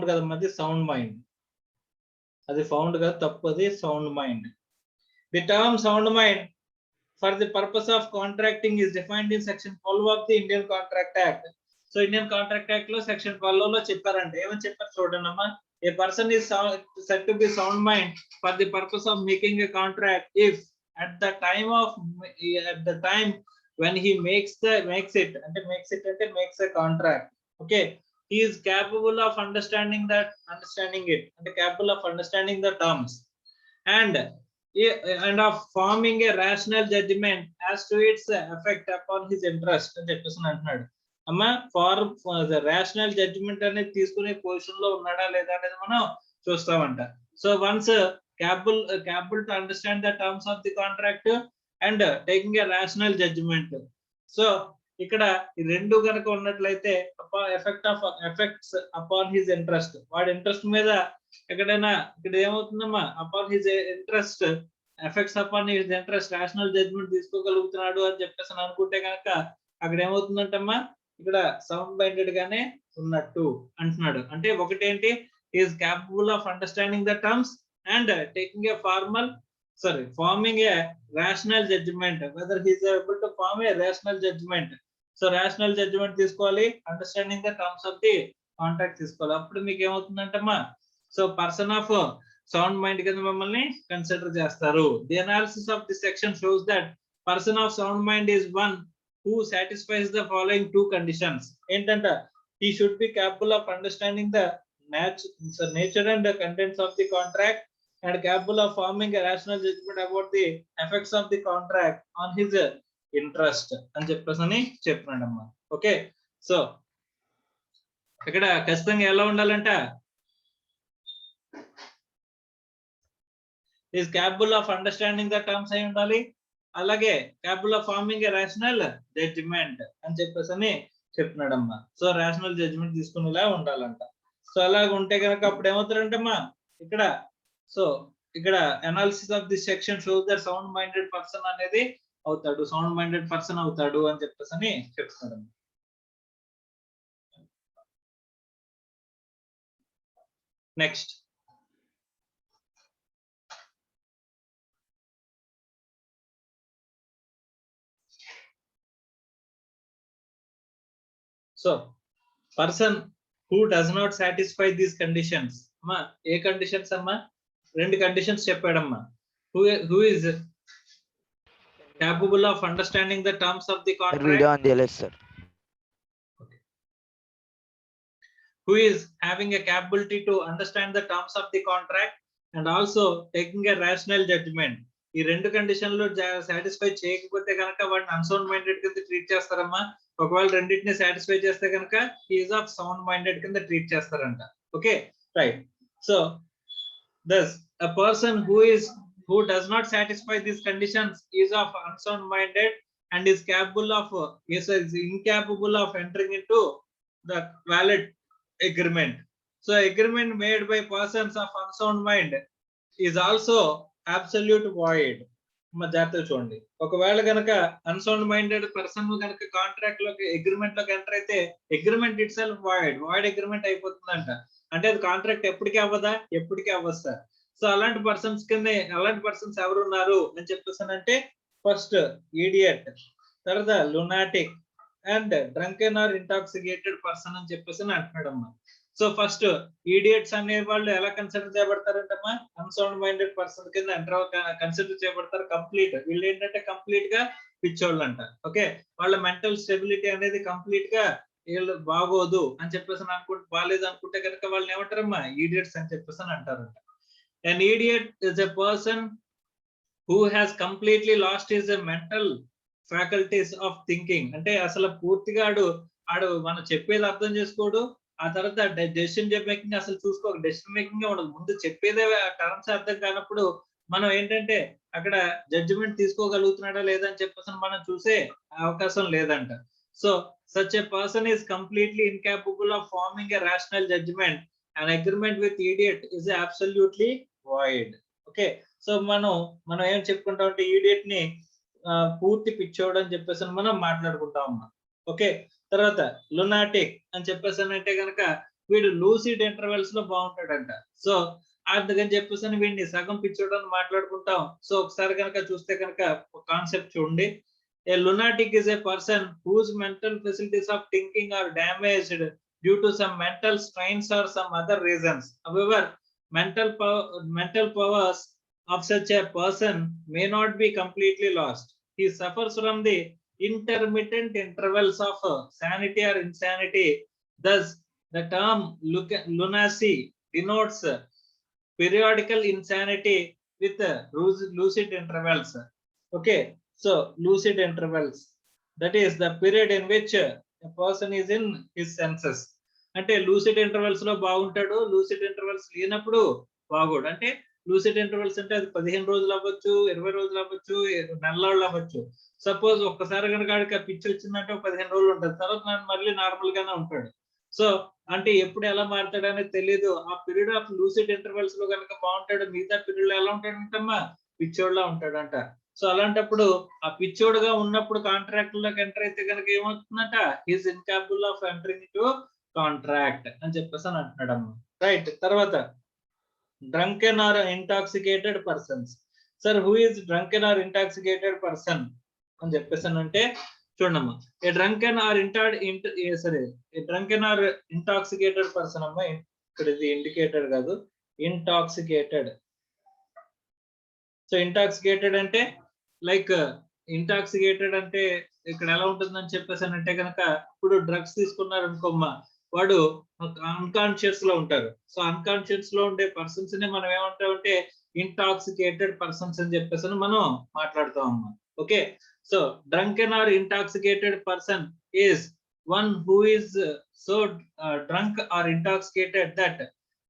కదమ్మా, అది సౌండ్ మైండ్, అది ఫౌండ్ కాదు, తప్పది, sound mind. The term sound mind for the purpose of contracting is defined in section 12 of the Indian Contract Act. So Indian Contract Act లో section 12 లో చెప్పారంటే ఏమని చెప్పారు చూడండి అమ్మా, a person is said to be sound mind for the purpose of making a contract if at the time when he makes it makes a contract. Okay, he is capable of understanding it, and capable of understanding the terms, and of forming a rational judgment as to its effect upon his interest అని చెప్పేసి అంటున్నాడు. అమ్మా rational judgement అనేది తీసుకునే position లో ఉన్నాడా లేదా అనేది మనం చూస్తామంట. So once capable to understand the terms of the contract and taking a rational judgment. So ఇక్కడ ఈ రెండు కనుక ఉన్నట్లయితే ఎఫెక్ట్స్ అపాన్ హిజ్ ఇంట్రెస్ట్, వాడి ఇంట్రెస్ట్ మీద ఎక్కడైనా ఇక్కడ ఏమవుతుందమ్మా, upon his interest, effects upon his interest, rational judgment తీసుకోగలుగుతున్నాడు అని చెప్పేసి అనుకుంటే కనుక అక్కడ ఏమవుతుందంటమ్మా, ఇక్కడ సౌండ్ మైండెడ్ గానే ఉన్నట్టు అంటున్నాడు. అంటే ఒకటేంటి, is capable of understanding the terms and taking a forming a rational judgment, whether he is able to form a rational judgment. So rational judgment తీసుకోవాలి, understanding the terms of the contract తీసుకోవాలి. అప్పుడు మీకు ఏమవుతుందంటమ్మా, so person of sound mind కింద మమ్మల్ని consider చేస్తారు. The analysis of the section shows that person of sound mind is one who satisfies the following two conditions. ఏంటంట, he should be capable of understanding the nature and the contents of the contract and capable of forming a rational judgment about the effects of the contract on his interest అని చెప్పేసి చెప్పినాడమ్మా. Okay, so ఇక్కడ ఖచ్చితంగా ఎలా ఉండాలంట, is capable of understanding the terms అయి ఉండాలి, అలాగే capable of forming a rational judgment అని చెప్పేసి చెప్తున్నాడమ్మా. సో రేషనల్ జడ్జిమెంట్ తీసుకునేలా ఉండాలంట. సో అలాగ ఉంటే కనుక అప్పుడు ఏమవుతారంటమ్మా, ఇక్కడ analysis of this section shows that sound minded person అనేది అవుతాడు, సౌండ్ మైండెడ్ పర్సన్ అవుతాడు అని చెప్పేసి చెప్తున్నాడు. Next, so person who does not satisfy these conditions. అమ్మా ఏ కండిషన్స్ అమ్మా, రెండు conditions చెప్పాడమ్మా. who is capable of understanding the terms of the contract, who is having a capability to understand the terms of the contract and also taking a rational judgment. ఈ రెండు కండిషన్లు satisfy చేయకపోతే కనుక వాడిని unsound minded కింద treat చేస్తారమ్మా. ఒకవేళ రెండింటిని సాటిస్ఫై చేస్తే కనుక ఈజ్ ఆఫ్ సౌండ్ మైండెడ్ కింద ట్రీట్ చేస్తారంట. Okay, right. So thus a person who does not satisfy these conditions is of unsound minded and is incapable of entering into the valid agreement. So agreement made by persons of unsound mind is also absolute void. జాగ్రత్తగా చూడండి, ఒకవేళ కనుక unsound minded person కనుక contract లోకి agreement లోకి enter అయితే agreement itself void agreement అయిపోతుందంట. అంటే అది కాంట్రాక్ట్ ఎప్పటికీ అవ్వదా, ఎప్పటికీ అవ్వదు సార్. సో అలాంటి పర్సన్స్ ఎవరు ఉన్నారు అని చెప్పేసానంటే, ఫస్ట్ ఈడియట్, తర్వాత lunatic and drunken or intoxicated person అని చెప్పేసి అంటున్నాడమ్మా. సో ఫస్ట్ ఈడియట్స్ అనే వాళ్ళు ఎలా కన్సిడర్ చేయబడతారంటమ్మా, అన్సౌండ్ మైండెడ్ పర్సన్ కింద కన్సిడర్ చేయబడతారు. కంప్లీట్ వీళ్ళు ఏంటంటే కంప్లీట్ గా పిచ్చోళ్ళు అంట. ఓకే, వాళ్ళ మెంటల్ స్టెబిలిటీ అనేది కంప్లీట్ గా వీళ్ళు బాగోదు అని చెప్పేసి బాగాలేదు అనుకుంటే కనుక వాళ్ళని ఏమంటారమ్మా, ఈడియట్స్ అని చెప్పేసి అంటారంట. An idiot is a person who has completely lost his mental faculties of thinking. అంటే అసలు పూర్తిగా ఆడు మనం చెప్పేది అర్థం చేసుకోడు, ఆ తర్వాత డెసిషన్ మేకింగ్ అసలు డెసిషన్ మేకింగ్ ఉండదు. ముందు చెప్పేదే టర్మ్స్ అర్థం కానప్పుడు మనం ఏంటంటే అక్కడ జడ్జిమెంట్ తీసుకోగలుగుతున్నాడా లేదా అని చెప్పేసి మనం చూసే అవకాశం లేదంట. So such a person is completely incapable of forming a rational judgment. An agreement with idiot is absolutely void. Okay, so మనం ఏం చెప్పుకుంటాం అంటే ఈడియట్ ని పూర్తి పిచ్చోడు అని చెప్పేసి మనం మాట్లాడుకుంటాం. ఓకే, తర్వాత లునాటిక్ అని చెప్పేసి అంటే కనుక వీడు లూసిడ్ ఇంటర్వెల్స్ లో బాగుంటాడంట. సో అందుకని చెప్పేసి వీడిని సగం పిచ్చోడు అని మాట్లాడుకుంటాం. సో ఒకసారి కనుక చూస్తే కనుక కాన్సెప్ట్ చూడండి. A lunatic is a person whose mental facilities of thinking are damaged due to some mental strains or some other reasons. However, mental powers of such a person may not be completely lost. He suffers from the intermittent intervals of sanity or insanity. Thus, the term lunacy denotes periodical insanity with lucid intervals. Okay, so lucid intervals, that is the period in which a person is in his senses. అంటే lucid intervals లో బాగుంటాడు, lucid intervals లేనప్పుడు బాగోడు. అంటే lucid intervals అంటే అది 15 రోజులు అవ్వచ్చు, 20 రోజులు అవ్వచ్చు, నెలలు అవ్వచ్చు. సపోజ్ ఒక్కసారి కనుక ఆడికి పిచ్చి వచ్చిందంటే 15 రోజులు ఉంటుంది, తర్వాత మళ్ళీ నార్మల్ గానే ఉంటాడు. సో అంటే ఎప్పుడు ఎలా మారుతాడు అనేది తెలియదు. ఆ పీరియడ్ ఆఫ్ లూసిడ్ ఇంటర్వెల్స్ లో కనుక బాగుంటాడు, మిగతా పీరియడ్ లో ఎలా ఉంటాడంటమ్మా, పిచ్చోడ్లా ఉంటాడంట. సో అలాంటప్పుడు ఆ పిచ్చోడుగా ఉన్నప్పుడు కాంట్రాక్ట్ లోకి ఎంటర్ అయితే కనుక ఏమవుతుందంట, is incapable of entering to contract అని చెప్పేసి అని అంటున్నాడమ్మా. రైట్, తర్వాత drunken or intoxicated persons. Sir who is drunken or intoxicated person అని చెప్పేసి అంటే చూడమ్మా, a drunken or drunken or intoxicated person అమ్మా. ఇక్కడ ఇది ఇండికేటెడ్ కాదు, ఇంటాక్సికేటెడ్. సో ఇంటాక్సికేటెడ్ అంటే లైక్ ఇంటాక్సికేటెడ్ అంటే ఇక్కడ ఎలా ఉంటుందని చెప్పేసి అంటే కనుక, ఇప్పుడు డ్రగ్స్ తీసుకున్నారు అనుకోమ్మా, వాడు అన్కాన్షియస్ లో ఉంటారు. సో అన్కాన్షియస్ లో ఉండే పర్సన్స్ ని మనం ఏమంటామంటే ఇంటాక్సికేటెడ్ పర్సన్స్ అని చెప్పేసి మనం మాట్లాడుతాం అమ్మా. Okay, so drunken or intoxicated person is one who is so drunk or intoxicated that,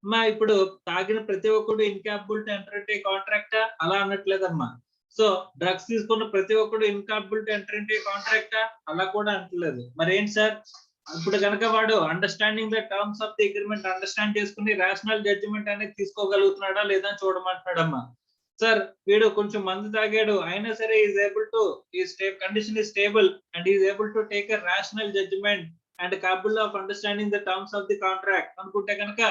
మా ఇప్పుడు తాగిన ప్రతి ఒక్కడు ఇన్కాపబుల్ టు ఎంటర్ ఇంటూ కాంట్రాక్టా, అలా అనట్లేదమ్మా. సో డ్రగ్స్ తీసుకున్న ప్రతి ఒక్కడు ఇన్కాపబుల్ టు ఎంటర్ ఇంటూ కాంట్రాక్టా, అలా కూడా అంటలేదు. మరి ఏంటి సార్, ఇప్పుడు కనుక వాడు understanding the terms of the agreement understand చేసుకుని రేషనల్ జడ్జిమెంట్ అనేది తీసుకోగలుగుతున్నాడా లేదా చూడమంటున్నాడమ్మా. సార్ వీడు కొంచెం మందు తాగాడు అయినా సరే is able to condition is stable and is able to take a rational judgment and capable of understanding the terms of the contract అనుకుంటే కనుక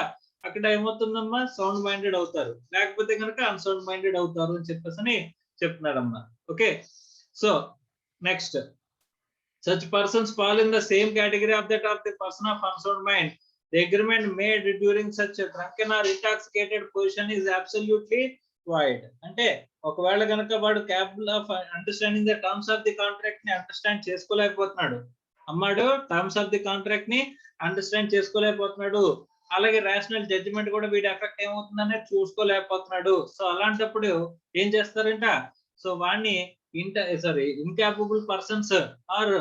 అక్కడ ఏమవుతుందమ్మా, సౌండ్ మైండెడ్ అవుతారు, లేకపోతే కనుక అన్సౌండ్ మైండెడ్ అవుతారు అని చెప్పేసి చెప్తున్నాడమ్మా. Okay, so next, such persons fall in the same category of that of the person of unsound mind. The agreement made during such a drunken or intoxicated position is absolutely void. అంటే ఒకవేళ కనుక వాడు capable of understanding the terms of the contract ని understand చేసుకోలేకపోతున్నాడు అమ్మాడు, terms of the contract ని understand చేసుకోలేకపోతున్నాడు, అలాగే రేషనల్ జడ్జిమెంట్ కూడా వీడి ఎఫెక్ట్ ఏమవుతుందనే చూసుకోలేకపోతున్నాడు. సో అలాంటప్పుడు ఏం చేస్తారంట, సో వాడిని ఇన్కాపబుల్ పర్సన్స్ ఆర్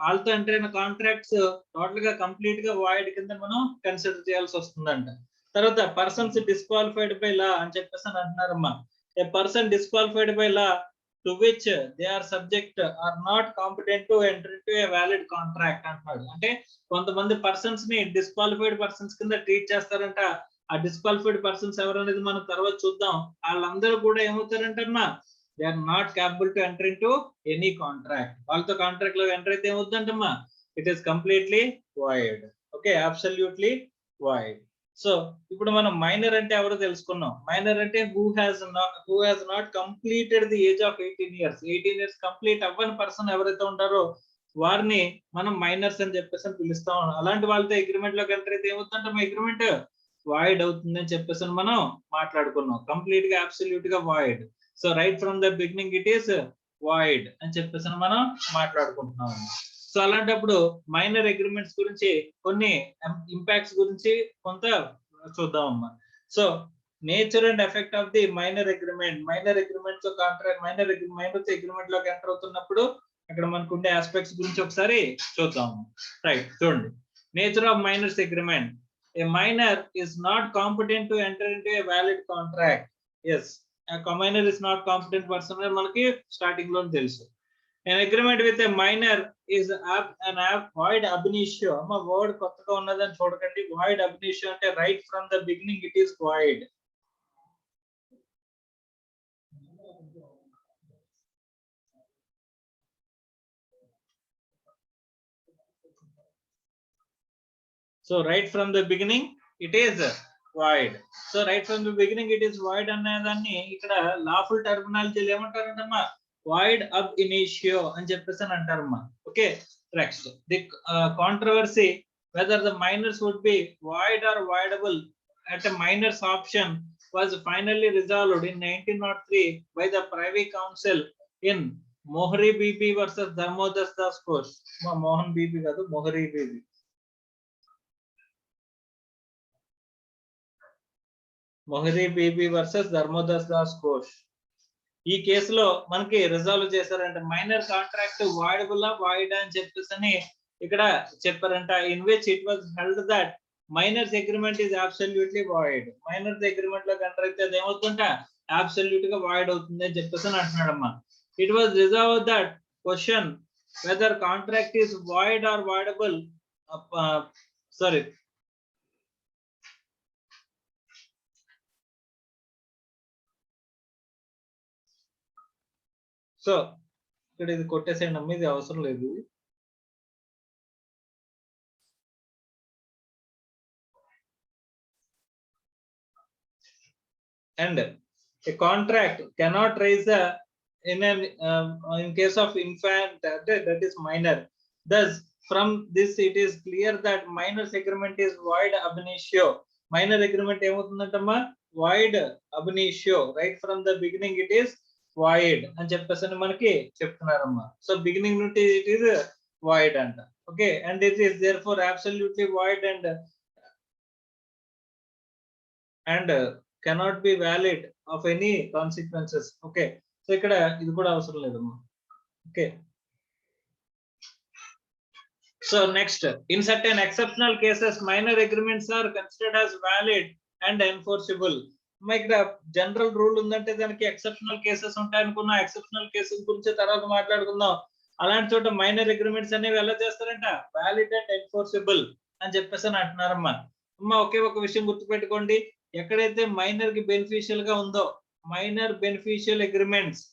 వాళ్ళతో ఎంటర్ అయిన కాంట్రాక్ట్స్ టోటల్ గా కంప్లీట్ గా వాయిడ్ కింద మనం కన్సిడర్ చేయాల్సి వస్తుందంట. తర్వాత పర్సన్స్ డిస్క్వాలిఫైడ్ బై లా అని చెప్పేసి అంటున్నారమ్మా. A person disqualified by law to which they are subject are not competent to enter into a valid contract అంటున్నాడు. అంటే కొంతమంది పర్సన్స్ ని డిస్క్వాలిఫైడ్ పర్సన్స్ కింద ట్రీట్ చేస్తారంట. ఆ డిస్క్వాలిఫైడ్ పర్సన్స్ ఎవరనేది మనం తర్వాత చూద్దాం. వాళ్ళందరూ కూడా ఏమవుతారంటమ్మా, they are not capable to enter into any contract. వాళ్ళతో కాంట్రాక్ట్ లో ఎంటర్ అయితే ఏమవుతుందంటమ్మా, it is completely void. Okay, absolutely void. So ఇప్పుడు మనం మైనర్ అంటే ఎవరో తెలుసుకున్నాం. మైనర్ అంటే who has not completed the age of 18 years. 18 years complete అవ్వని పర్సన్ ఎవరైతే ఉంటారో వారిని మనం మైనర్స్ అని చెప్పేసి పిలుస్తాం. అలాంటి వాళ్ళతో అగ్రిమెంట్ లోకి ఎంటర్ అయితే ఏమవుతుందంటే అగ్రిమెంట్ వాయిడ్ అవుతుందని చెప్పేసి మనం మాట్లాడుకున్నాం. కంప్లీట్ గా అబ్సల్యూట్ గా void. So right from the beginning it is void అని చెప్పేసి మనం మాట్లాడుకుంటున్నాం. సో అలాంటప్పుడు మైనర్ అగ్రిమెంట్స్ గురించి కొన్ని ఇంపాక్ట్స్ గురించి కొంత చూద్దామమ్మా. So nature and effect of the minor agreement. Minor agreement తో కాంట్రాక్ట్ మైనర్ అగ్రిమెంట్ లోకి ఎంటర్ అవుతున్నప్పుడు అక్కడ మనకు ఉండే ఆస్పెక్ట్స్ గురించి ఒకసారి చూద్దాం. రైట్, చూడండి, nature of minors agreement. A minor is not competent to enter into a valid contract. Yes, a minor is not competent person మనకి స్టార్టింగ్ లో తెలుసు. An agreement with a minor is void ab initio. అమ్మ word కొత్తగా ఉన్నదని చూడకండి. void ab initio అంటే right from the beginning it is void. So right from the beginning it is void. So right from the beginning it is void అనేదాన్ని ఇక్కడ lawful టర్మినాలజీలో ఏమంటారంటమ్మా, void ab initio అని చెప్పేసి అంటారమ్మా. Okay, next, the controversy whether the minors would be void or voidable at a minor's option was finally resolved in 1903 by the Privy Council in Mohri Bibi versus Dharmodas Das Ghosh. Mohan Bibi kadu, Mohri Bibi. Mohri Bibi versus Dharmodas Das Ghosh. ఈ కేసులో మనకి resolve చేశారంట minor contract voidable void అని చెప్పేసి ఇక్కడ చెప్పారంట. In which it was held that minors agreement is absolutely void. Minors agreement లో కంటర్ అయితే అది ఏమవుతుంట అబ్సల్యూట్ గా వాయిడ్ అవుతుంది అని చెప్పేసి అంటున్నాడమ్మా. It was reserve that question whether contract is void or voidable sorry so ఇక్కడ ఇది కొట్టేసేయండి అమ్మ, ఇది అవసరం లేదు. And a contract cannot raise in case of infant that is minor. Thus from this it is clear that minor's agreement is void ab initio. Minor agreement ఏమవుతుందంటమ్మా void ab initio. Right from the beginning it is void అని చెప్పేసి మనకి చెప్తున్నారమ్మా. So beginning నుండి it is void అంట. Okay, and it is therefore absolutely void and cannot be valid of any consequences. Okay, so ఇక్కడ ఇది కూడా అవసరం లేదమ్మా. Okay, so next, in certain exceptional cases minor agreements are considered as valid and enforceable. ఇక్కడ general rule ఉందంటే దానికి exceptional cases ఉంటాయి అనుకున్నా. ఎక్సెప్షనల్ కేసెస్ గురించి తర్వాత మాట్లాడుకుందాం. అలాంటి చోట మైనర్ అగ్రిమెంట్స్ అనేవి ఎలా చేస్తారంట వ్యాలిడ్ అండ్ ఎన్ఫోర్సబుల్ అని చెప్పేసి అంటున్నారమ్మా. అమ్మా ఒకే ఒక విషయం గుర్తుపెట్టుకోండి, ఎక్కడైతే మైనర్ కి బెనిఫిషియల్ గా ఉందో minor beneficial agreements,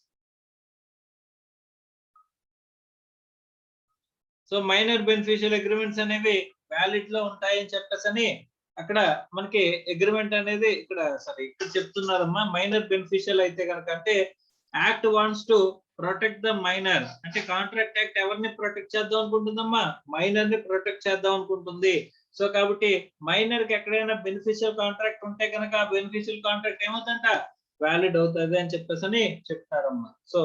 so minor beneficial agreements అనేవి వ్యాలిడ్ లో ఉంటాయి అని చెప్పేసి అక్కడ మనకి అగ్రిమెంట్ అనేది ఇక్కడ ఇక్కడ చెప్తున్నారమ్మా. మైనర్ బెనిఫిషియల్ అయితే కనుక అంటే act wants to protect the minor, అంటే కాంట్రాక్ట్ యాక్ట్ ఎవరిని ప్రొటెక్ట్ చేద్దాం అనుకుంటుందమ్మా మైనర్ ని ప్రొటెక్ట్ చేద్దాం అనుకుంటుంది. సో కాబట్టి మైనర్ కి ఎక్కడైనా బెనిఫిషియల్ కాంట్రాక్ట్ ఉంటే కనుక ఆ బెనిఫిషియల్ కాంట్రాక్ట్ ఏమవుతుందంట వ్యాలిడ్ అవుతుంది అని చెప్పేసి చెప్తారమ్మా. So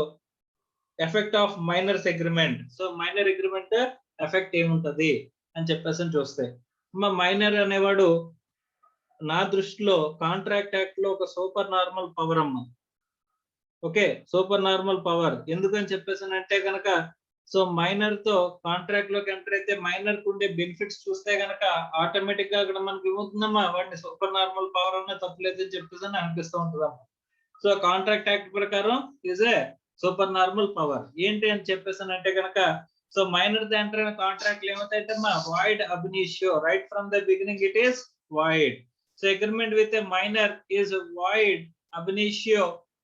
effect of minors agreement, so minor agreement effect ఏముంటది అని చెప్పేసి చూస్తే మైనర్ అనేవాడు నా దృష్టిలో కాంట్రాక్ట్ యాక్ట్ లో ఒక సూపర్ నార్మల్ పవర్ అమ్మ. ఓకే, సూపర్ నార్మల్ పవర్ ఎందుకని చెప్పేసి అంటే కనుక సో మైనర్ తో కాంట్రాక్ట్ లోకి ఎంటర్ అయితే మైనర్ కు ఉండే బెనిఫిట్స్ చూస్తే కనుక ఆటోమేటిక్ గా అక్కడ మనకి ఏమవుతుందమ్మా వాడిని సూపర్ నార్మల్ పవర్ అన్న తప్పలేదని చెప్పేసి అనిపిస్తూ ఉంటుందమ్మా. సో కాంట్రాక్ట్ యాక్ట్ ప్రకారం is a super normal power ఏంటి అని చెప్పేసి అంటే కనుక సో మైనర్ తో ఎంటర్ అయిన కాంట్రాక్ట్ ఏమవుతాయంటమ్మా void ab initio. Right from the beginning it is void. So agreement with a minor is void ab initio.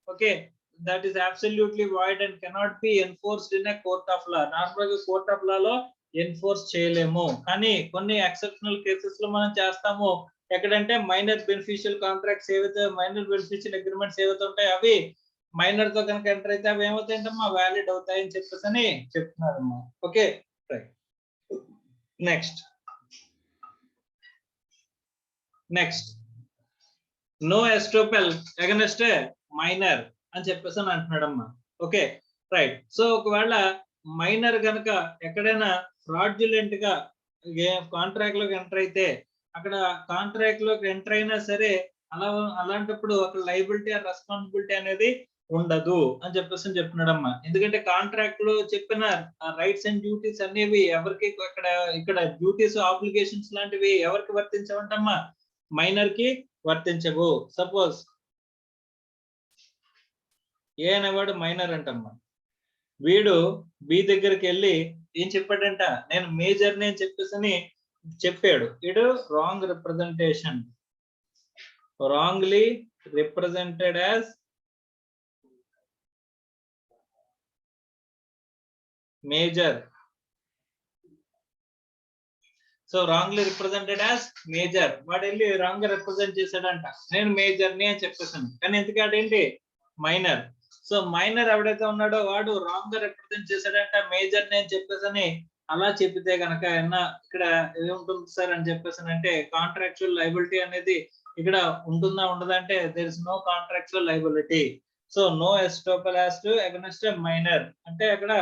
Okay, that is absolutely void and cannot be enforced in a court of law. Normally court of law లో enforce చేయలేము, కానీ కొన్ని exceptional cases లో మనం చేస్తాము. ఎక్కడంటే minor beneficial contracts ఏవైతే minor beneficial agreements ఏవైతే ఉంటాయో అవి మైనర్ తో కనుక ఎంటర్ అయితే అవి ఏమవుతాయంటమ్మా వ్యాలిడ్ అవుతాయని చెప్పేసి చెప్తున్నారమ్మా. Okay right. Next no estoppel against minor అని చెప్పేసి అంటున్నాడమ్మా. Okay right. సో ఒకవేళ మైనర్ గనక ఎక్కడైనా ఫ్రాడ్యులెంట్ గా కాంట్రాక్ట్ లోకి ఎంటర్ అయితే అక్కడ కాంట్రాక్ట్ లోకి ఎంటర్ అయినా సరే అలాంటప్పుడు అక్కడ లయబిలిటీ ఆర్ రెస్పాన్సిబిలిటీ అనేది ఉండదు అని చెప్పేసి చెప్తున్నాడమ్మా. ఎందుకంటే కాంట్రాక్ట్ లో చెప్పిన రైట్స్ అండ్ డ్యూటీస్ అనేవి ఎవరికి ఇక్కడ డ్యూటీస్ ఆబ్లిగేషన్స్ లాంటివి ఎవరికి వర్తించవంటమ్మా మైనర్ కి వర్తించవు. సపోజ్ ఏ అనేవాడు మైనర్ అంటమ్మా, వీడు బి దగ్గరికి వెళ్ళి ఏం చెప్పాడంట నేను మేజర్ ని అని చెప్పేసి చెప్పాడు. వీడు wrong representation, wrongly represented as major. So wrongly represented as major, వాడు వెళ్ళి రాంగ్ గా రిప్రజెంట్ చేశాడంట నేను మేజర్ ని అని చెప్పేసాను, కానీ ఎందుకంటే ఏంటి మైనర్. సో మైనర్ ఎవడైతే ఉన్నాడో వాడు రాంగ్ గా రిప్రజెంట్ చేశాడంట మేజర్ ని అని చెప్పేసి అలా చెప్పితే గనక ఇక్కడ ఏముంటుంది సార్ అని చెప్పేసి అంటే కాంట్రాక్చువల్ లయబిలిటీ అనేది ఇక్కడ ఉంటుందా ఉండదా అంటే there is no contractual liability. So no estoppel has to against a minor. అంటే అక్కడ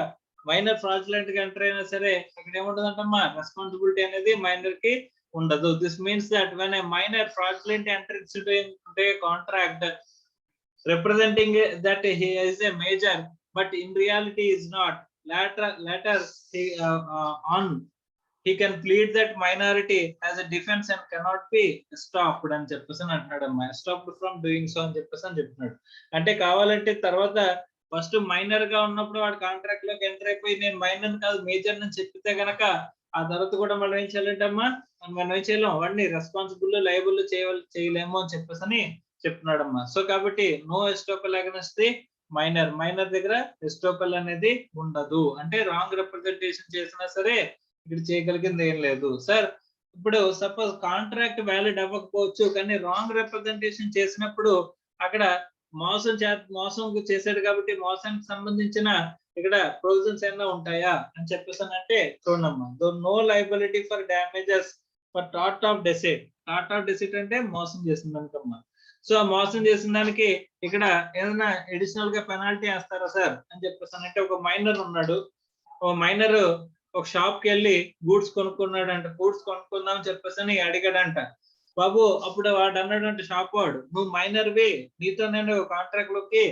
మైనర్ ఫ్రాడ్యులెంట్ గా ఎంటర్ అయినా సరే అక్కడ ఏముంటదంటమ్మా, రెస్పాన్సిబిలిటీ అనేది మైనర్ కి ఉండదు. This means that when a minor fraudulent enters into a contract representing that he is a major, but in reality is not. Later he, on he can plead that minority as a defense and cannot be stopped అని చెప్పేసి అంటున్నాడమ్మా. stopped from doing so అని చెప్పేసి చెప్తున్నాడు. అంటే కావాలంటే తర్వాత first minor గా ఉన్నప్పుడు వాడు కాంట్రాక్ట్ లోకి ఎంటర్ అయిపోయి నేను మైనర్ కాదు మేజర్ అని చెప్పితే గనక ఆ తర్వాత కూడా మనం ఏం చేయాలంటమ్మా, మనం ఏం చేయలేం, వాడిని రెస్పాన్సిబుల్ లయబుల్ చేయలేము అని చెప్పేసి చెప్తున్నాడమ్మా. సో కాబట్టి no estoppel against the minor. Minor దగ్గర ఎస్టోపల్ అనేది ఉండదు. అంటే రాంగ్ రిప్రజెంటేషన్ చేసినా సరే ఇక్కడ చేయగలిగింది ఏం లేదు. సార్ ఇప్పుడు సపోజ్ కాంట్రాక్ట్ వ్యాలిడ్ అవ్వకపోవచ్చు, కానీ రాంగ్ రిప్రజెంటేషన్ చేసినప్పుడు అక్కడ మోసం చేశాడు కాబట్టి మోసానికి సంబంధించిన ఇక్కడ ప్రొవిజన్స్ ఏమైనా ఉంటాయా అని చెప్పేసి అంటే చూడమ్మా. No liability for damages for tort of deceit. Tort of deceit అంటే మోసం చేసింది అనుకమ్మా. సో మోసం చేసిన దానికి ఇక్కడ ఏదైనా అడిషనల్ గా పెనాల్టీ వేస్తారా సార్ అని చెప్పేసి అంటే ఒక మైనర్ ఉన్నాడు, ఒక మైనర్ ఒక షాప్ కి వెళ్ళి గూడ్స్ కొనుక్కున్నాడు అంట. గూడ్స్ కొనుక్కుందాం అని చెప్పేసి అడిగాడంట. బాబు అప్పుడు వాడు అన్నాడంటే షాప్ వాడు, నువ్వు మైనర్వి, నీతో నేను కాంట్రాక్ట్ లోకి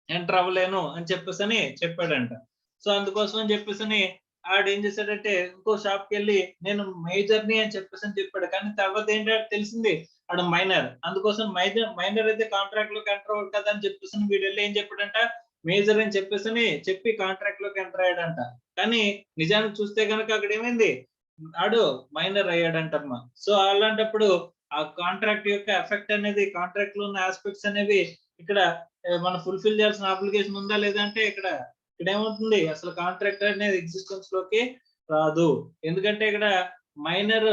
ఎంటర్ అవ్వలేను అని చెప్పేసి చెప్పాడంట. సో అందుకోసం అని చెప్పేసి ఆడు ఏం చేశాడంటే ఇంకో షాప్ కి వెళ్ళి నేను మేజర్ ని అని చెప్పేసి చెప్పాడు. కానీ తర్వాత ఏంటంటే తెలిసింది ఆడు మైనర్. అందుకోసం మైనర్ అయితే కాంట్రాక్ట్ లోకి ఎంటర్ అవ్వదు కదా అని చెప్పేసి వీడు వెళ్ళి ఏం చెప్పాడంట, మేజర్ అని చెప్పి కాంట్రాక్ట్ లోకి ఎంటర్ అయ్యాడంట. కానీ నిజానికి చూస్తే కనుక అక్కడ ఏమైంది, ఆడు మైనర్ అయ్యాడంటమ్మా. సో అలాంటప్పుడు ఆ కాంట్రాక్ట్ యొక్క ఎఫెక్ట్ అనేది, కాంట్రాక్ట్ లో ఉన్న ఆస్పెక్ట్స్ అనేవి ఇక్కడ మనం ఫుల్ఫిల్ చేయాల్సిన అప్లికేషన్ ఉందా లేదంటే ఇక్కడ ఏమవుతుంది, అసలు కాంట్రాక్ట్ అనేది ఎగ్జిస్టెన్స్ లోకి రాదు. ఎందుకంటే ఇక్కడ మైనర్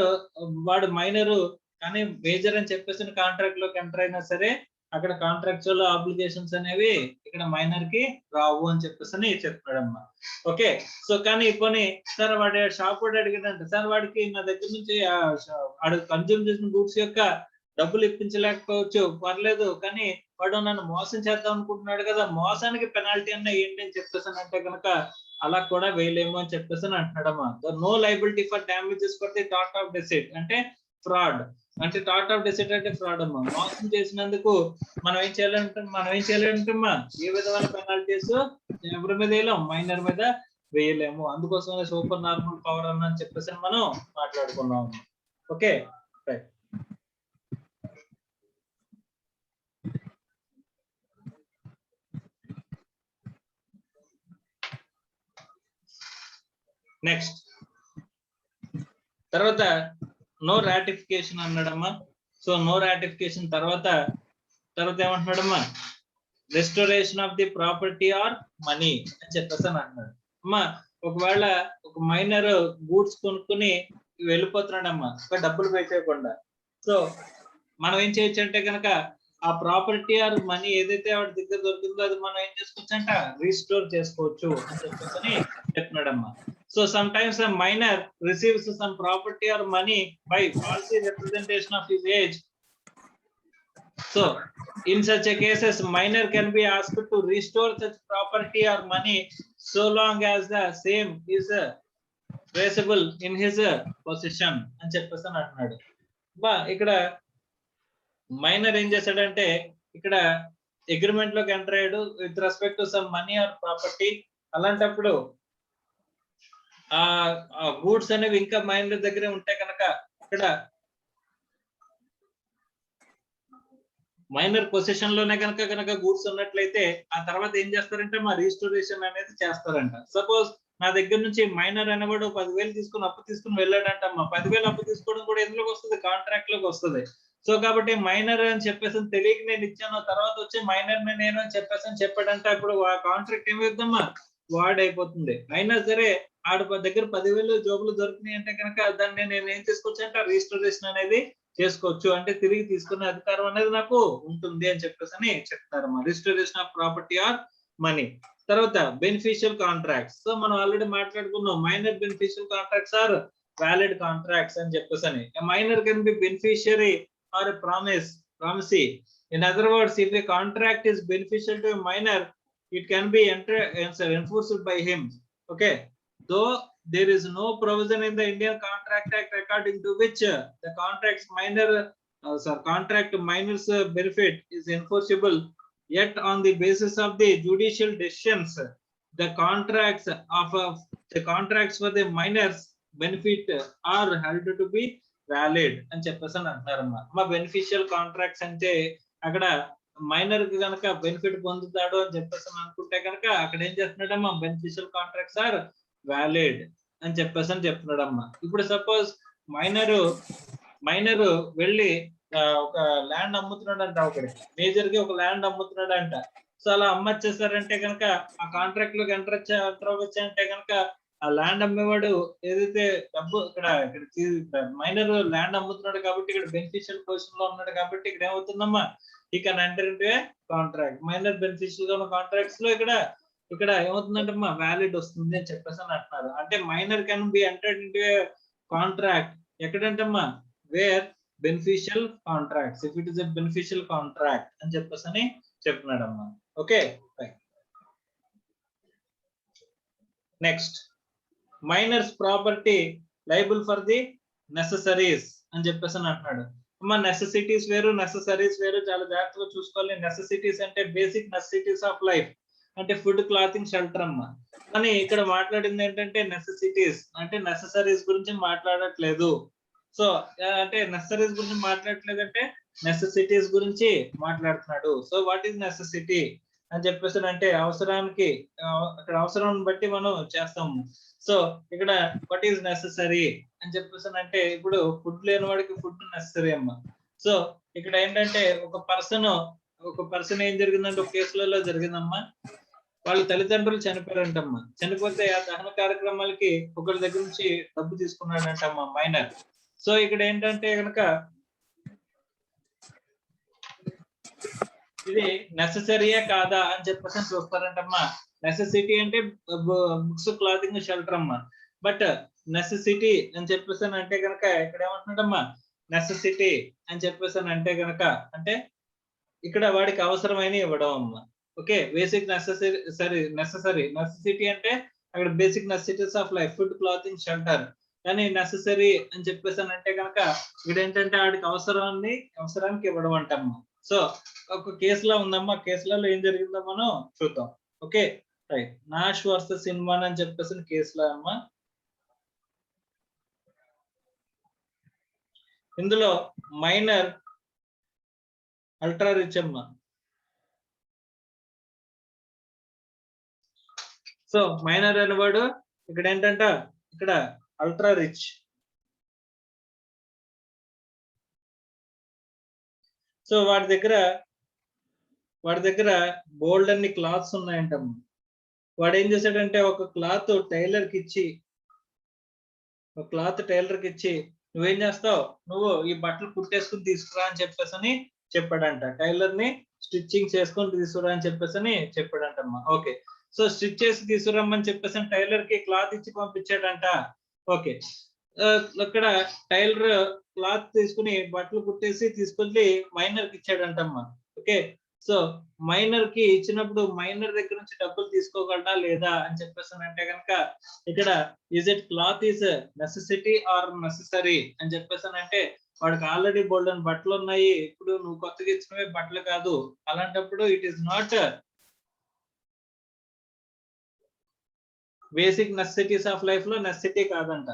వాడు మైనరు కానీ మేజర్ అని చెప్పేసి కాంట్రాక్ట్ లోకి ఎంటర్ అయినా సరే అక్కడ కాంట్రాక్చువల్ ఆబ్లిగేషన్స్ అనేవి ఇక్కడ మైనర్ కి రావు అని చెప్పేసి చెప్తాడమ్మా. ఓకే. సో కానీ పోనీ సార్ వాడు షాప్ వాడు అడిగాడంట, సార్ వాడికి నా దగ్గర నుంచి వాడు కన్జ్యూమ్ చేసిన గూడ్స్ యొక్క డబ్బులు ఇప్పించలేకపోవచ్చు, పర్లేదు, కానీ వాడు నన్ను మోసం చేద్దాం అనుకుంటున్నాడు కదా, మోసానికి పెనాల్టీ అన్న ఏంటి అని చెప్పేసి అంటే కనుక అలా కూడా వేయలేము అని చెప్పేసి అంటున్నాడమ్మా. No liability for damages for the tort of deceit అంటే ఫ్రాడ్. అంటే టార్ట్ ఆఫ్ డెసిట్ అంటే ఫ్రాడ్ అమ్మా. మోసం చేసినందుకు మనం ఏం చేయాలంటమ్మా, ఏ విధమైన పెనాల్టీస్ ఎవరి మీద వేయలేం, మైనర్ మీద వేయలేము. అందుకోసమే సూపర్ నార్మల్ పవర్ అని చెప్పేసి మనం మాట్లాడుకున్నాం. Okay right. నెక్స్ట్ తర్వాత నో రాటిఫికేషన్ అన్నాడమ్మా. సో నో రాటిఫికేషన్ తర్వాత ఏమంటున్నాడమ్మా, restoration of the property or money అని చెప్పేసి అంటున్నాడు. అమ్మా ఒకవేళ ఒక మైనర్ గూడ్స్ కొనుక్కుని వెళ్ళిపోతున్నాడమ్మా డబ్బులు పే చేయకుండా, సో మనం ఏం చేయొచ్చు అంటే కనుక ఆ ప్రాపర్టీ ఆర్ మనీ ఏదైతే వాడి దగ్గర దొరికిందో అది మనం ఏం చేసుకోవచ్చు అంట, రీస్టోర్ చేసుకోవచ్చు అని చెప్పేసి చెప్తున్నాడమ్మా. So sometimes a minor receives some property or money by false representation of his age. So in such a cases, minor can be asked to restore such property or money so long as the same is traceable in his possession అని చెప్పేసి అంటున్నాడు. బా ఇక్కడ minor ఏం చేశాడంటే ఇక్కడ agreement లోకి enter అయ్యాడు with respect to some money are property. అలాంటప్పుడు ఆ గూడ్స్ అనేవి ఇంకా మైనర్ దగ్గరే ఉంటే కనుక ఇక్కడ మైనర్ పొజిషన్ లోనే కనుక గూడ్స్ ఉన్నట్లయితే ఆ తర్వాత ఏం చేస్తారంటే మా రిజిస్టరేషన్ అనేది చేస్తారంట. సపోజ్ నా దగ్గర నుంచి మైనర్ అనేవాడు 10,000 అప్పు తీసుకుని వెళ్ళాడంట. మా 10,000 అప్పు తీసుకోవడం కూడా ఎందులోకి వస్తుంది, కాంట్రాక్ట్ లోకి వస్తుంది. సో కాబట్టి మైనర్ అని చెప్పేసి తెలియక నేను ఇచ్చాను, తర్వాత వచ్చి మైనర్ నేను అని చెప్పేసి చెప్పాడంట. ఇప్పుడు ఆ కాంట్రాక్ట్ ఏమిద్దామా వాడ్ అయిపోతుంది. అయినా సరే ఆడ దగ్గర 10,000 జోబులు దొరికినాయి అంటే కనుక దాన్ని నేను ఏం చేసుకోవచ్చు అంటే రిజిస్ట్రేషన్ అనేది చేసుకోవచ్చు, అంటే తిరిగి తీసుకునే అధికారం అనేది నాకు ఉంటుంది అని చెప్పేసి చెప్తారమ్మా. Registration of property or money. తర్వాత బెనిఫిషియల్ కాంట్రాక్ట్స్. సో మనం ఆల్రెడీ మాట్లాడుకున్నాం, minor beneficial contracts are valid contracts అని చెప్పేసి. Minor can be beneficiary or a promisee. In other words, if a contract is beneficial to a minor, it can be enforced by him. Okay, though there is no provision in the Indian Contract Act according to which the contract minor's benefit is enforceable, yet on the basis of the judicial decisions, the contracts for the minors benefit are held to be valid అని చెప్పేసి అంటున్నారమ్మా. మా beneficial contracts అంటే అక్కడ minor కి కనుక benefit పొందుతాడు అని చెప్పేసి అనుకుంటే కనుక అక్కడ ఏం చేస్తున్నాడమ్మా, బెనిఫిషియల్ కాంట్రాక్ట్స్ ఆర్ వ్యాలిడ్ అని చెప్పేసి చెప్తున్నాడమ్మా. ఇప్పుడు సపోజ్ మైనర్ వెళ్ళి ఒక ల్యాండ్ అమ్ముతున్నాడంట, ఒకటి మేజర్ కి ఒక ల్యాండ్ అమ్ముతున్నాడంట. సో అలా అమ్మచ్చేసారంటే కనుక ఆ కాంట్రాక్ట్ లోకి ఎంటర్ అవ్వచ్చంటే కనుక ఆ ల్యాండ్ అమ్మేవాడు ఏదైతే డబ్బు ఇక్కడ మైనర్ ల్యాండ్ అమ్ముతున్నాడు కాబట్టి ఇక్కడ బెనిఫిషియల్ పొజిషన్ లో ఉన్నాడు కాబట్టి ఇక్కడ ఏమవుతుందమ్మా, he can enter into a contract. Minor beneficial గా ఉన్న కాంట్రాక్ట్స్ లో ఇక్కడ ఏమవుతుందంటమ్మా, వ్యాలిడ్ వస్తుంది అని చెప్పేసి అని అంటున్నారు. అంటే minor can be entered into a contract ఎక్కడంటమ్మా, where beneficial contracts, if it is a beneficial contract అని చెప్పేసి అని చెప్తున్నాడమ్మా. Okay, next minors property liable for the necessaries అని చెప్పేసి అంటున్నాడు. అమ్మా నెసెసిటీస్ వేరు, నెసెసరీస్ వేరు, చాలా జాగ్రత్తగా చూసుకోవాలి. నెసెసిటీస్ అంటే బేసిక్ నెసెసిటీస్ ఆఫ్ లైఫ్, అంటే ఫుడ్, క్లాతింగ్, షెల్టర్ అమ్మా. కానీ ఇక్కడ మాట్లాడింది ఏంటంటే నెసెసిటీస్ అంటే నెసెసరీస్ గురించి మాట్లాడట్లేదు. సో అంటే నెసెసరీస్ గురించి మాట్లాడట్లేదు అంటే నెసెసిటీస్ గురించి మాట్లాడుతున్నాడు. సో వాట్ ఈస్ నెసెసిటీ అని చెప్పేసి అంటే అవసరానికి, అక్కడ అవసరాన్ని బట్టి మనం చేస్తాము. సో ఇక్కడ వాట్ ఈస్ నెసెసరీ అని చెప్పేసి అంటే ఇప్పుడు ఫుడ్ లేని వాడికి ఫుడ్ నెసెసరీ అమ్మా. సో ఇక్కడ ఏంటంటే ఒక పర్సన్ ఏం జరిగిందంటే ఒక కేసులలో జరిగిందమ్మా, వాళ్ళ తల్లిదండ్రులు చనిపోయారంటమ్మా. చనిపోతే ఆ దహన కార్యక్రమాలకి ఒకరి దగ్గర నుంచి డబ్బు తీసుకున్నాడంటమ్మా మైనర్. సో ఇక్కడ ఏంటంటే కనుక ఇది నెసెసరీయే కాదా అని చెప్పేసి చూస్తారంటమ్మా. నెసెసిటీ అంటే బుక్స్, క్లాతింగ్, షెల్టర్ అమ్మా. బట్ నెసెసిటీ అని చెప్పేసి అంటే కనుక ఇక్కడ ఏమంటున్నాడమ్మా, నెసెసిటీ అని చెప్పేసి అంటే కనుక అంటే ఇక్కడ వాడికి అవసరమైన ఇవ్వడం అమ్మా. ఓకే, బేసిక్ నెసెసిటీ అంటే అక్కడ basic necessities of life, food, clothing, shelter. కానీ నెసెసరీ అని చెప్పేసి అంటే కనుక ఇక్కడ ఏంటంటే వాడికి అవసరానికి ఇవ్వడం అంటమ్మా. సో ఒక కేసులో ఉందమ్మా, కేసులలో ఏం జరిగిందో మనం చూద్దాం. ఓకే రైట్, నాష్ వర్సెస్ ఇన్మాన్ అని చెప్పేసి కేసులో అమ్మా. ఇందులో మైనర్ అల్ట్రా రిచ్ అమ్మా. సో మైనర్ అనేవాడు ఇక్కడ ఏంటంట, ఇక్కడ అల్ట్రా రిచ్. సో వాడి దగ్గర బోల్డ్ అన్ని క్లాత్స్ ఉన్నాయంటమ్మా. వాడు ఏం చేశాడంటే ఒక క్లాత్ టైలర్ కి ఇచ్చి నువ్వేం చేస్తావు, నువ్వు ఈ బట్టలు కుట్టేసుకుని తీసుకురా అని చెప్పేసి చెప్పాడంట. టైలర్ ని స్టిచ్చింగ్ చేసుకొని తీసుకురా అని చెప్పేసి చెప్పాడంటమ్మా. ఓకే, సో స్టిచ్ చేసి తీసుకురమ్మని చెప్పేసి టైలర్ కి క్లాత్ ఇచ్చి పంపించాడంట. ఓకే, అక్కడ టైలర్ క్లాత్ తీసుకుని బట్టలు కుట్టేసి తీసుకొచ్చి మైనర్ కి ఇచ్చాడంటమ్మా. ఓకే, సో మైనర్ కి ఇచ్చినప్పుడు మైనర్ దగ్గర నుంచి డబ్బులు తీసుకోగలడా లేదా అని చెప్పేసి అంటే కనుక ఇక్కడ is it cloth is necessity or necessary అని చెప్పేసి అంటే వాడికి ఆల్రెడీ బోల్డ్ అని బట్టలు ఉన్నాయి, ఇప్పుడు నువ్వు కొత్తగా ఇచ్చినవే బట్టలు కాదు. అలాంటప్పుడు it is not basic necessities of life లో నెసెసిటీ కాదంట.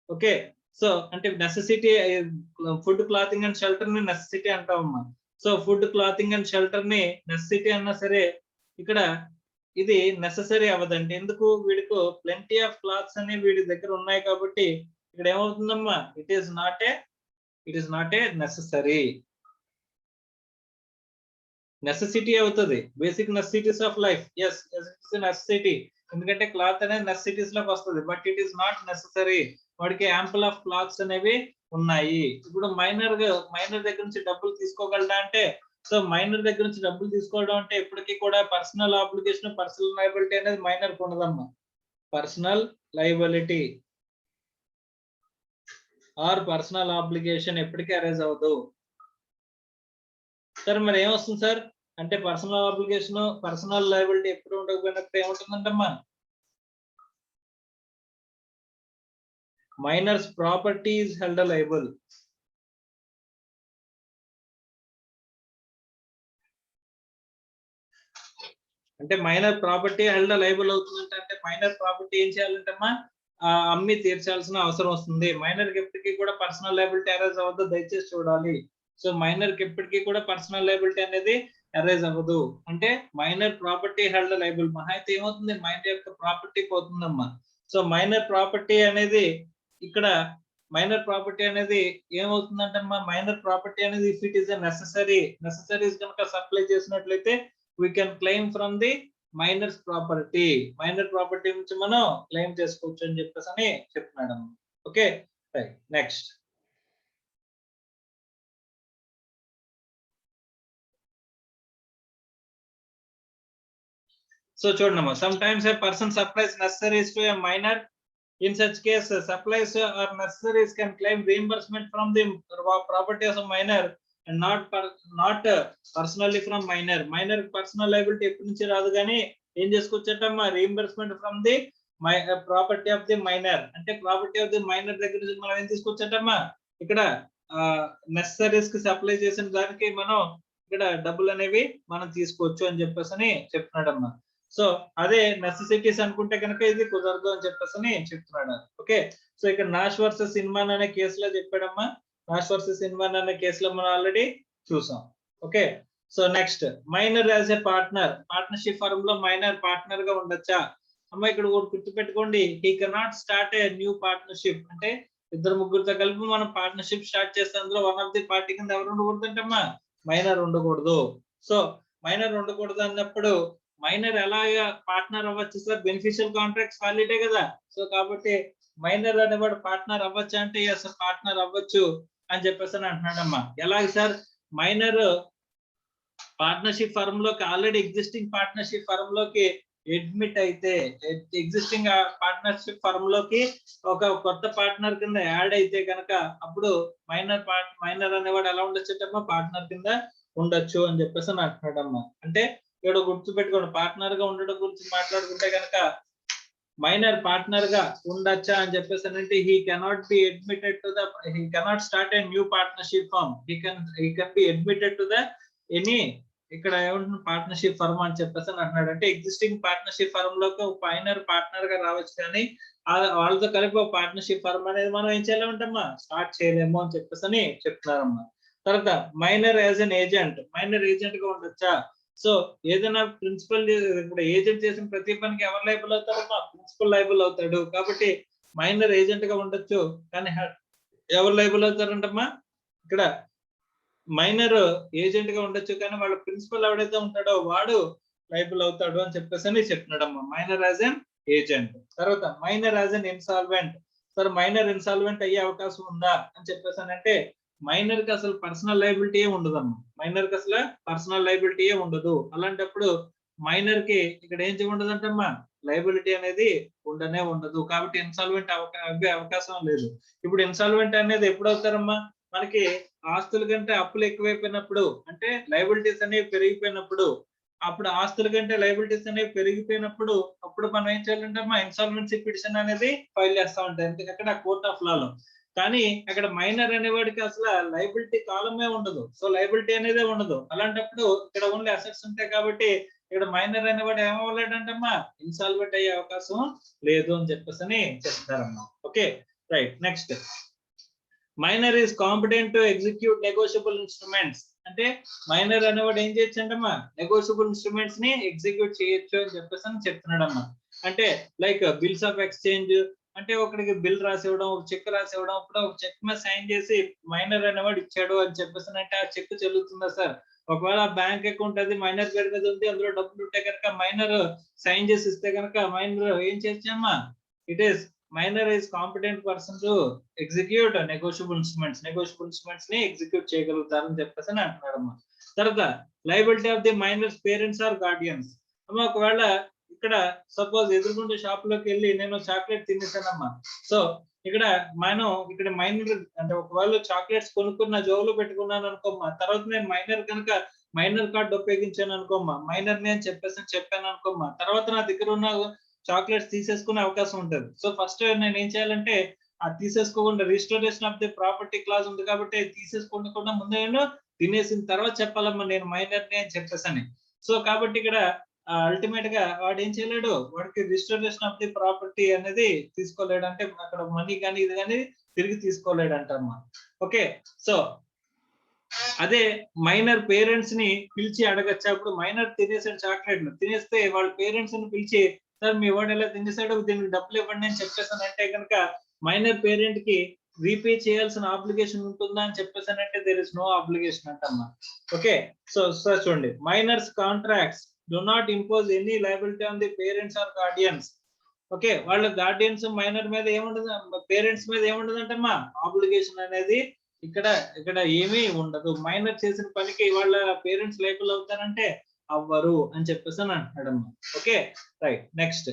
ఓకే, సో అంటే necessity food, clothing and shelter ని నెసెసిటీ అంటామమ్మా. So food, clothing and shelter ని నెసెసిటీ అన్నా సరే ఇక్కడ ఇది నెసెసరీ అవ్వదండి. ఎందుకు, వీడికి ప్లెంటీ ఆఫ్ క్లాత్స్ అనే వీడి దగ్గర ఉన్నాయి కాబట్టి ఇక్కడ ఏమవుతుందమ్మా, it is not a necessary. Necessity అవుతుంది, basic necessities of life. Yes it's necessity, ఎందుకంటే క్లాత్ అనేది నెసెసిటీస్ లోకి వస్తుంది. But it is not necessary. వాడికి యాంపుల్ ఆఫ్ క్లాత్స్ అనేవి ఉన్నాయి. ఇప్పుడు మైనర్ దగ్గర నుంచి డబ్బులు తీసుకోగలడా అంటే, సో మైనర్ దగ్గర నుంచి డబ్బులు తీసుకోవడం అంటే ఇప్పటికీ కూడా పర్సనల్ ఆబ్లిగేషన్, పర్సనల్ లయబిలిటీ అనేది మైనర్ కు ఉండదమ్మా. Personal liability or personal obligation ఎప్పటికీ అరైజ్ అవ్వదు. సార్ మరి ఏమొస్తుంది సార్ అంటే పర్సనల్ అప్లికేషన్ పర్సనల్ లయబిలిటీ ఎప్పుడు ఉండకపోయినప్పుడు ఏముంటుందంటమ్మా minors property is held liable. అంటే మైనర్ ప్రాపర్టీ హెల్డ్ లయబుల్ అవుతుందంటే అంటే మైనర్ ప్రాపర్టీ ఏం చేయాలంటమ్మా అమ్మి తీర్చాల్సిన అవసరం వస్తుంది. మైనర్ కి ఎప్పటికీ కూడా పర్సనల్ లయబిలిటీ అరైజ్ అవ్వదు, దయచేసి చూడాలి. సో మైనర్ కి ఎప్పటికీ కూడా పర్సనల్ లయబిలిటీ అనేది అరైజ్ అవ్వదు. అంటే మైనర్ ప్రాపర్టీ హెల్డ్ లయబుల్ మహా అయితే ఏమవుతుంది మైనర్ యొక్క ప్రాపర్టీ పోతుందమ్మా. సో మైనర్ ప్రాపర్టీ అనేది ఇక్కడ మైనర్ ప్రాపర్టీ అనేది ఏమవుతుందంటమ్మా మైనర్ ప్రాపర్టీ అనేది if it is a necessaries కనుక సప్లై చేసినట్లయితే we can claim from the minors property. Minor property నుంచి మనం క్లెయిమ్ చేసుకోవచ్చు అని చెప్పేసి చెప్తున్నాడు. Okay right next. సో చూడండి sometimes a person supplies necessaries to a minor. In such case, supplies or necessaries can claim reimbursement from the property of a minor and not personally from minor. Minor personal liability ఎప్పటి నుంచి రాదు కానీ ఏం చేసుకోవచ్చంటమ్మా reimbursement from the property of the minor. అంటే property of the minor దగ్గర నుంచి మనం ఏం తీసుకోవచ్చంటమ్మా ఇక్కడ నెసెసరీస్ కి సప్లై చేసిన దానికి మనం ఇక్కడ డబ్బులు అనేవి మనం తీసుకోవచ్చు అని చెప్పేసి చెప్తున్నాడమ్మా. సో అదే నెసెసిటీస్ అనుకుంటే కనుక ఇది కుదరదు అని చెప్పేసి చెప్తున్నాడు. ఓకే సో ఇక్కడ నాష్ వర్సెస్ ఇన్మాన్ అనే కేసులో చెప్పాడమ్మా. నాష్ వర్సెస్ ఇన్మాన్ అనే కేసులో మనం ఆల్రెడీ చూసాం. Okay so next minor as a partnership firm లో మైనర్ పార్ట్నర్ గా ఉండొచ్చా అమ్మా. ఇక్కడ గుర్తు పెట్టుకోండి he cannot start a new partnership. అంటే ఇద్దరు ముగ్గురితో కలిపి మనం పార్ట్నర్షిప్ స్టార్ట్ చేస్తే అందులో వన్ ఆఫ్ ది పార్టీ కింద ఎవరు ఉండకూడదు అంటమ్మా మైనర్ ఉండకూడదు. సో మైనర్ ఉండకూడదు అన్నప్పుడు మైనర్ ఎలాగా పార్ట్నర్ అవ్వచ్చు సార్ బెనిఫిషియల్ కాంట్రాక్ట్స్ వ్యాలిడే కదా. సో కాబట్టి మైనర్ అనేవాడు పార్ట్నర్ అవ్వచ్చు అంటే అసలు పార్ట్నర్ అవ్వచ్చు అని చెప్పేసి అంటున్నాడమ్మా. ఎలాగ సార్ మైనర్ పార్ట్నర్షిప్ ఫర్మ్ లోకి ఆల్రెడీ ఎగ్జిస్టింగ్ పార్ట్నర్షిప్ ఫర్మ్ లోకి అడ్మిట్ అయితే ఎగ్జిస్టింగ్ పార్ట్నర్షిప్ ఫర్మ్ లోకి ఒక కొత్త పార్ట్నర్ కింద యాడ్ అయితే కనుక అప్పుడు మైనర్ అనేవాడు ఎలా ఉండొచ్చమ్మా పార్ట్నర్ కింద ఉండొచ్చు అని చెప్పేసి అంటున్నాడమ్మా. అంటే ఇక్కడ గుర్తు పెట్టుకోండి పార్ట్నర్ గా ఉండడం గురించి మాట్లాడుకుంటే కనుక మైనర్ పార్ట్నర్ గా ఉండొచ్చా అని చెప్పేసి అంటే he cannot be admitted to the he cannot start a new partnership firm. He can be admitted to the any ఇక్కడ ఏమంటున్న పార్ట్నర్షిప్ ఫర్మ్ అని చెప్పేసి అంటున్నాడు. అంటే ఎగ్జిస్టింగ్ పార్ట్నర్షిప్ ఫర్మ్ లోకి మైనర్ పార్ట్నర్ గా రావచ్చు కానీ వాళ్ళతో కలిపి ఒక పార్ట్నర్షిప్ ఫర్మ్ అనేది మనం ఏం చేయలేమంటమ్మా స్టార్ట్ చేయలేము అని చెప్పేసి చెప్తున్నారమ్మా. తర్వాత minor as an agent minor agent గా ఉండొచ్చా. సో ఏదైనా ప్రిన్సిపల్ ఇప్పుడు ఏజెంట్ చేసిన ప్రతి పనికి ఎవరు లైబుల్ అవుతారమ్మా ప్రిన్సిపల్ లైబుల్ అవుతాడు. కాబట్టి మైనర్ ఏజెంట్ గా ఉండొచ్చు కానీ ఎవరు లైబుల్ అవుతారంటమ్మా ఇక్కడ మైనర్ ఏజెంట్ గా ఉండొచ్చు కానీ వాళ్ళ ప్రిన్సిపల్ ఎవడైతే ఉంటాడో వాడు లైబుల్ అవుతాడు అని చెప్పేసి చెప్తున్నాడమ్మా మైనర్ యాజ్ అన్ ఏజెంట్. తర్వాత minor as an insolvent. Sir minor insolvent అయ్యే అవకాశం ఉందా అని చెప్పేసి అంటే మైనర్ కి అసలు పర్సనల్ లయబిలిటీ ఉండదమ్మా. మైనర్ కి అసలు పర్సనల్ లయబిలిటీ ఉండదు. అలాంటప్పుడు మైనర్ కి ఇక్కడ ఏం చేయఉండదు అంటమ్మా లయబిలిటీ అనేది ఉండనే ఉండదు. కాబట్టి ఇన్సాల్వెంట్ అవ్వే అవకాశం లేదు. ఇప్పుడు ఇన్సాల్వెంట్ అనేది ఎప్పుడు అవుతారమ్మా మనకి ఆస్తుల కంటే అప్పులు ఎక్కువైపోయినప్పుడు అంటే లయబిలిటీస్ అనేవి పెరిగిపోయినప్పుడు అప్పుడు ఆస్తుల కంటే లయబిలిటీస్ అనేవి పెరిగిపోయినప్పుడు అప్పుడు మనం ఏం చేయాలంటే ఇన్సాల్వెన్సీ పిటిషన్ అనేది ఫైల్ చేస్తా ఉంటాం అక్కడ కోర్ట్ ఆఫ్ లాలో. కానీ అక్కడ మైనర్ అనేవాడికి అసలు లయబిలిటీ కాలమే ఉండదు. సో లయబిలిటీ అనేది ఉండదు. అలాంటప్పుడు ఇక్కడ ఓన్లీ అసెట్స్ ఉంటాయి కాబట్టి ఇక్కడ మైనర్ అనేవాడు ఏమవ్వలేడంటమ్మా ఇన్సాల్వెంట్ అయ్యే అవకాశం లేదు అని చెప్పేసి చెప్తారమ్మా. Okay right next minor is competent to execute negotiable instruments. అంటే మైనర్ అనేవాడు ఏం చేయొచ్చు అంటమ్మా నెగోషియబుల్ ఇన్స్ట్రుమెంట్స్ ని ఎగ్జిక్యూట్ చేయొచ్చు అని చెప్పేసి చెప్తున్నాడమ్మా. అంటే లైక్ బిల్స్ ఆఫ్ ఎక్స్చేంజ్ అంటే ఒకరికి బిల్ రాసి ఇవ్వడం ఒక చెక్ రాసి ఇవ్వడం అప్పుడు ఒక చెక్ మీద సైన్ చేసి మైనర్ అనేవాడు ఇచ్చాడు అని చెప్పేసి అంటే ఆ చెక్ చెల్లుతుందా సార్. ఒకవేళ బ్యాంక్ అకౌంట్ అది మైనర్ పేరు మీద ఉంది అందులో డబ్బులు ఉంటే కనుక మైనర్ సైన్ చేసి ఇస్తే కనుక మైనర్ ఏం చేయొచ్చమ్మా it is minor is competent person to execute negotiable instruments ని ఎగ్జిక్యూట్ చేయగలుగుతారని చెప్పేసి అంటున్నాడమ్మా. తర్వాత liability of the minors parents or guardians. అమ్మా ఒకవేళ ఇక్కడ సపోజ్ ఎదురుకుంటే షాప్ లోకి వెళ్ళి నేను చాక్లెట్ తినేసానమ్మా. సో ఇక్కడ మనం ఇక్కడ మైనర్ అంటే ఒకవేళ చాక్లెట్స్ కొనుక్కున్న జోబులో పెట్టుకున్నాను అనుకోమ్మా, తర్వాత నేను మైనర్ కనుక మైనర్ కార్డ్ ఉపయోగించాను అనుకోమ్మా, మైనర్ ని అని చెప్పాను అనుకోమ్మా, తర్వాత నా దగ్గర ఉన్న చాక్లెట్స్ తీసేసుకునే అవకాశం ఉంటుంది. సో ఫస్ట్ నేను ఏం చేయాలంటే అది తీసేసుకోకుండా registration of the property clause ఉంది కాబట్టి తీసేసుకోకుండా ముందు నేను తినేసిన తర్వాత చెప్పాలమ్మా నేను మైనర్ ని అని చెప్పేసని. సో కాబట్టి ఇక్కడ అల్టిమేట్ గా వాడు ఏం చేయలేడు, వాడికి రిజిస్టరేషన్ ఆఫ్ ది ప్రాపర్టీ అనేది తీసుకోలేడు, అంటే అక్కడ మనీ కానీ ఇది కానీ తిరిగి తీసుకోలేడు అంటమ్మా. ఓకే, సో అదే మైనర్ పేరెంట్స్ ని పిలిచి అడగచ్చు. అప్పుడు మైనర్ తినేసిన చాక్లెట్లు తినేస్తే వాళ్ళ పేరెంట్స్ ని పిలిచి సార్ మీ వాడు ఎలా తినేసాడు దీనికి డబ్బులు ఇవ్వండి అని చెప్పేసానంటే కనుక మైనర్ పేరెంట్ కి రీపే చేయాల్సిన ఆబ్లిగేషన్ ఉంటుందా అని చెప్పేసానంటే దేర్ ఇస్ నో ఆబ్లిగేషన్ అంటమ్మా. ఓకే, సో చూడండి, minors contracts do not impose any liability on the parents or guardians. Okay, వాళ్ళ గార్డియన్స్ మైనర్ మీద ఏముండదు, పేరెంట్స్ మీద ఏముండదు అంటమ్మా, ఆబ్లిగేషన్ అనేది ఇక్కడ ఏమీ ఉండదు. మైనర్ చేసిన పనికి వాళ్ళ పేరెంట్స్ లైబుల్ అవుతారంటే అవ్వరు అని చెప్పేసి అని అంటున్నాడమ్మా. Okay right, next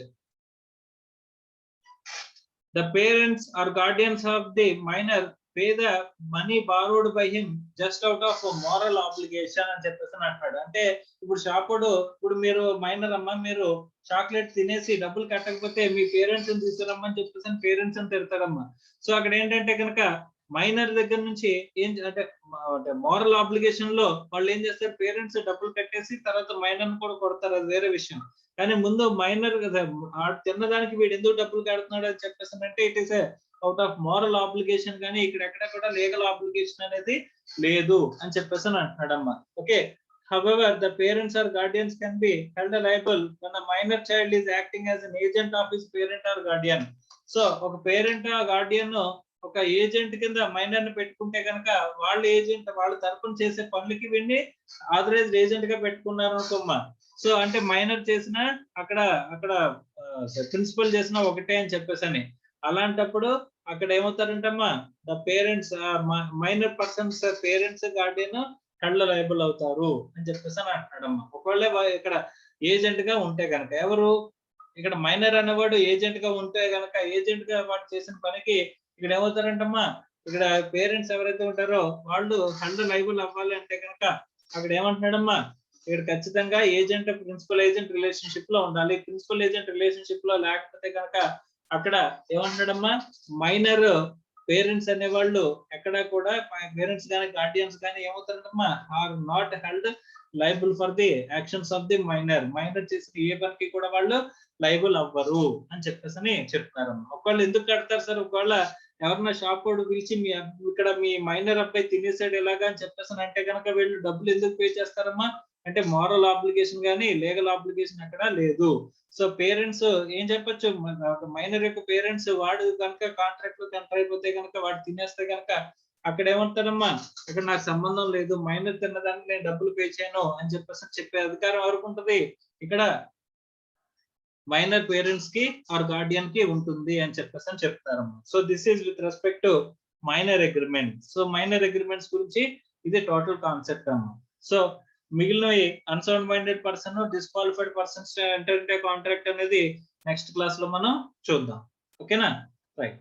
the parents or guardians of the minor pay the money borrowed by him just out of a moral obligation అని చెప్పేసి అంటాడు. అంటే ఇప్పుడు షాపుడు ఇప్పుడు మీరు మైనర్ అమ్మ మీరు చాక్లెట్ తినేసి డబ్బులు కట్టకపోతే మీ పేరెంట్స్ ని తీసుకురమ్మని చెప్పేసి పేరెంట్స్ అని తిడతారమ్మా. సో అక్కడ ఏంటంటే కనుక మైనర్ దగ్గర నుంచి ఏం అంటే మోరల్ ఆబ్లిగేషన్ లో వాళ్ళు ఏం చేస్తారు, పేరెంట్స్ డబ్బులు కట్టేసి తర్వాత మైనర్ కూడా కొడతారు, అది వేరే విషయం. కానీ ముందు మైనర్ కదా తిన్నదానికి వీడు ఎందుకు డబ్బులు కడుతున్నాడు అని చెప్పేసి అంటే it is out of moral obligation, కానీ ఇక్కడ ఎక్కడ కూడా లీగల్ ఆబ్లిగేషన్ అనేది లేదు అని చెప్పేసి అంటున్నాడమ్మా. Okay, however the parents or guardians can be held liable when a minor child is acting as an agent of his parent or guardian. So ఒక పేరెంట్ ఆ గార్డియన్ ఒక ఏజెంట్ కింద మైనర్ ని పెట్టుకుంటే కనుక వాళ్ళ ఏజెంట్ వాళ్ళ తరపున చేసే పనులకి వీడిని ఆథరైజ్డ్ ఏజెంట్ గా పెట్టుకున్నారు అనుకోమ్మా. సో అంటే మైనర్ చేసిన అక్కడ ప్రిన్సిపల్ చేసిన ఒకటే అని చెప్పేసని, అలాంటప్పుడు అక్కడ ఏమవుతారంటమ్మా, the parents minor persons parents guardian held liable అవుతారు అని చెప్పేసి అని అంటున్నాడమ్మా. ఒకవేళ ఇక్కడ ఏజెంట్ గా ఉంటే కనుక, ఎవరు ఇక్కడ మైనర్ అనేవాడు ఏజెంట్ గా ఉంటే కనుక ఏజెంట్ గా వాడు చేసిన పనికి ఇక్కడ ఏమవుతారంటమ్మా, ఇక్కడ పేరెంట్స్ ఎవరైతే ఉంటారో వాళ్ళు హెల్డ్ లయబుల్ అవ్వాలి అంటే కనుక అక్కడ ఏమంటున్నాడమ్మా, ఇక్కడ ఖచ్చితంగా ఏజెంట్ ప్రిన్సిపల్ ఏజెంట్ రిలేషన్షిప్ లో ఉండాలి. ప్రిన్సిపల్ ఏజెంట్ రిలేషన్షిప్ లో లేకపోతే కనుక అక్కడ ఏమంటున్నాడమ్మా, మైనర్ పేరెంట్స్ అనేవాళ్ళు ఎక్కడ కూడా పేరెంట్స్ కానీ గార్డియన్స్ కానీ ఏమవుతారంటమ్మా, are not held liable for the actions of the minor. Minor చేసిన ఏ పనికి కూడా వాళ్ళు లైబుల్ అవ్వరు అని చెప్పేసి చెప్తారమ్మా. ఒకవేళ ఎందుకు కడతారు సార్, ఒకవేళ ఎవరన్నా షాప్ వాడు పిలిచి ఇక్కడ మీ మైనర్ అబ్బాయి తినేసాడు ఎలాగా అని చెప్పేసి అంటే కనుక వీళ్ళు డబ్బులు ఎందుకు పే చేస్తారమ్మా అంటే మోరల్ ఆబ్లిగేషన్ కానీ లీగల్ ఆబ్లిగేషన్ అక్కడ లేదు. సో పేరెంట్స్ ఏం చెప్పొచ్చు, మైనర్ యొక్క పేరెంట్స్ వాడు కనుక కాంట్రాక్ట్ లో ఎంటర్ అయిపోతే కనుక వాడు తినేస్తే కనుక అక్కడ ఏమంటారమ్మా, ఇక్కడ నాకు సంబంధం లేదు, మైనర్ తిన్నదానికి నేను డబ్బులు పే చేయను అని చెప్పేసి చెప్పే అధికారం ఎవరికి ఉంటది, ఇక్కడ మైనర్ పేరెంట్స్ కి ఆర్ గార్డియన్ కి ఉంటుంది అని చెప్పేసి అని చెప్తారమ్మా. So this is with respect to minor agreement. So minor agreements గురించి ఇది టోటల్ కాన్సెప్ట్ అమ్మా. సో మిగిలిన unsound minded person disqualified persons enter into contract అనేది నెక్స్ట్ క్లాస్ లో మనం చూద్దాం. ఓకేనా, రైట్.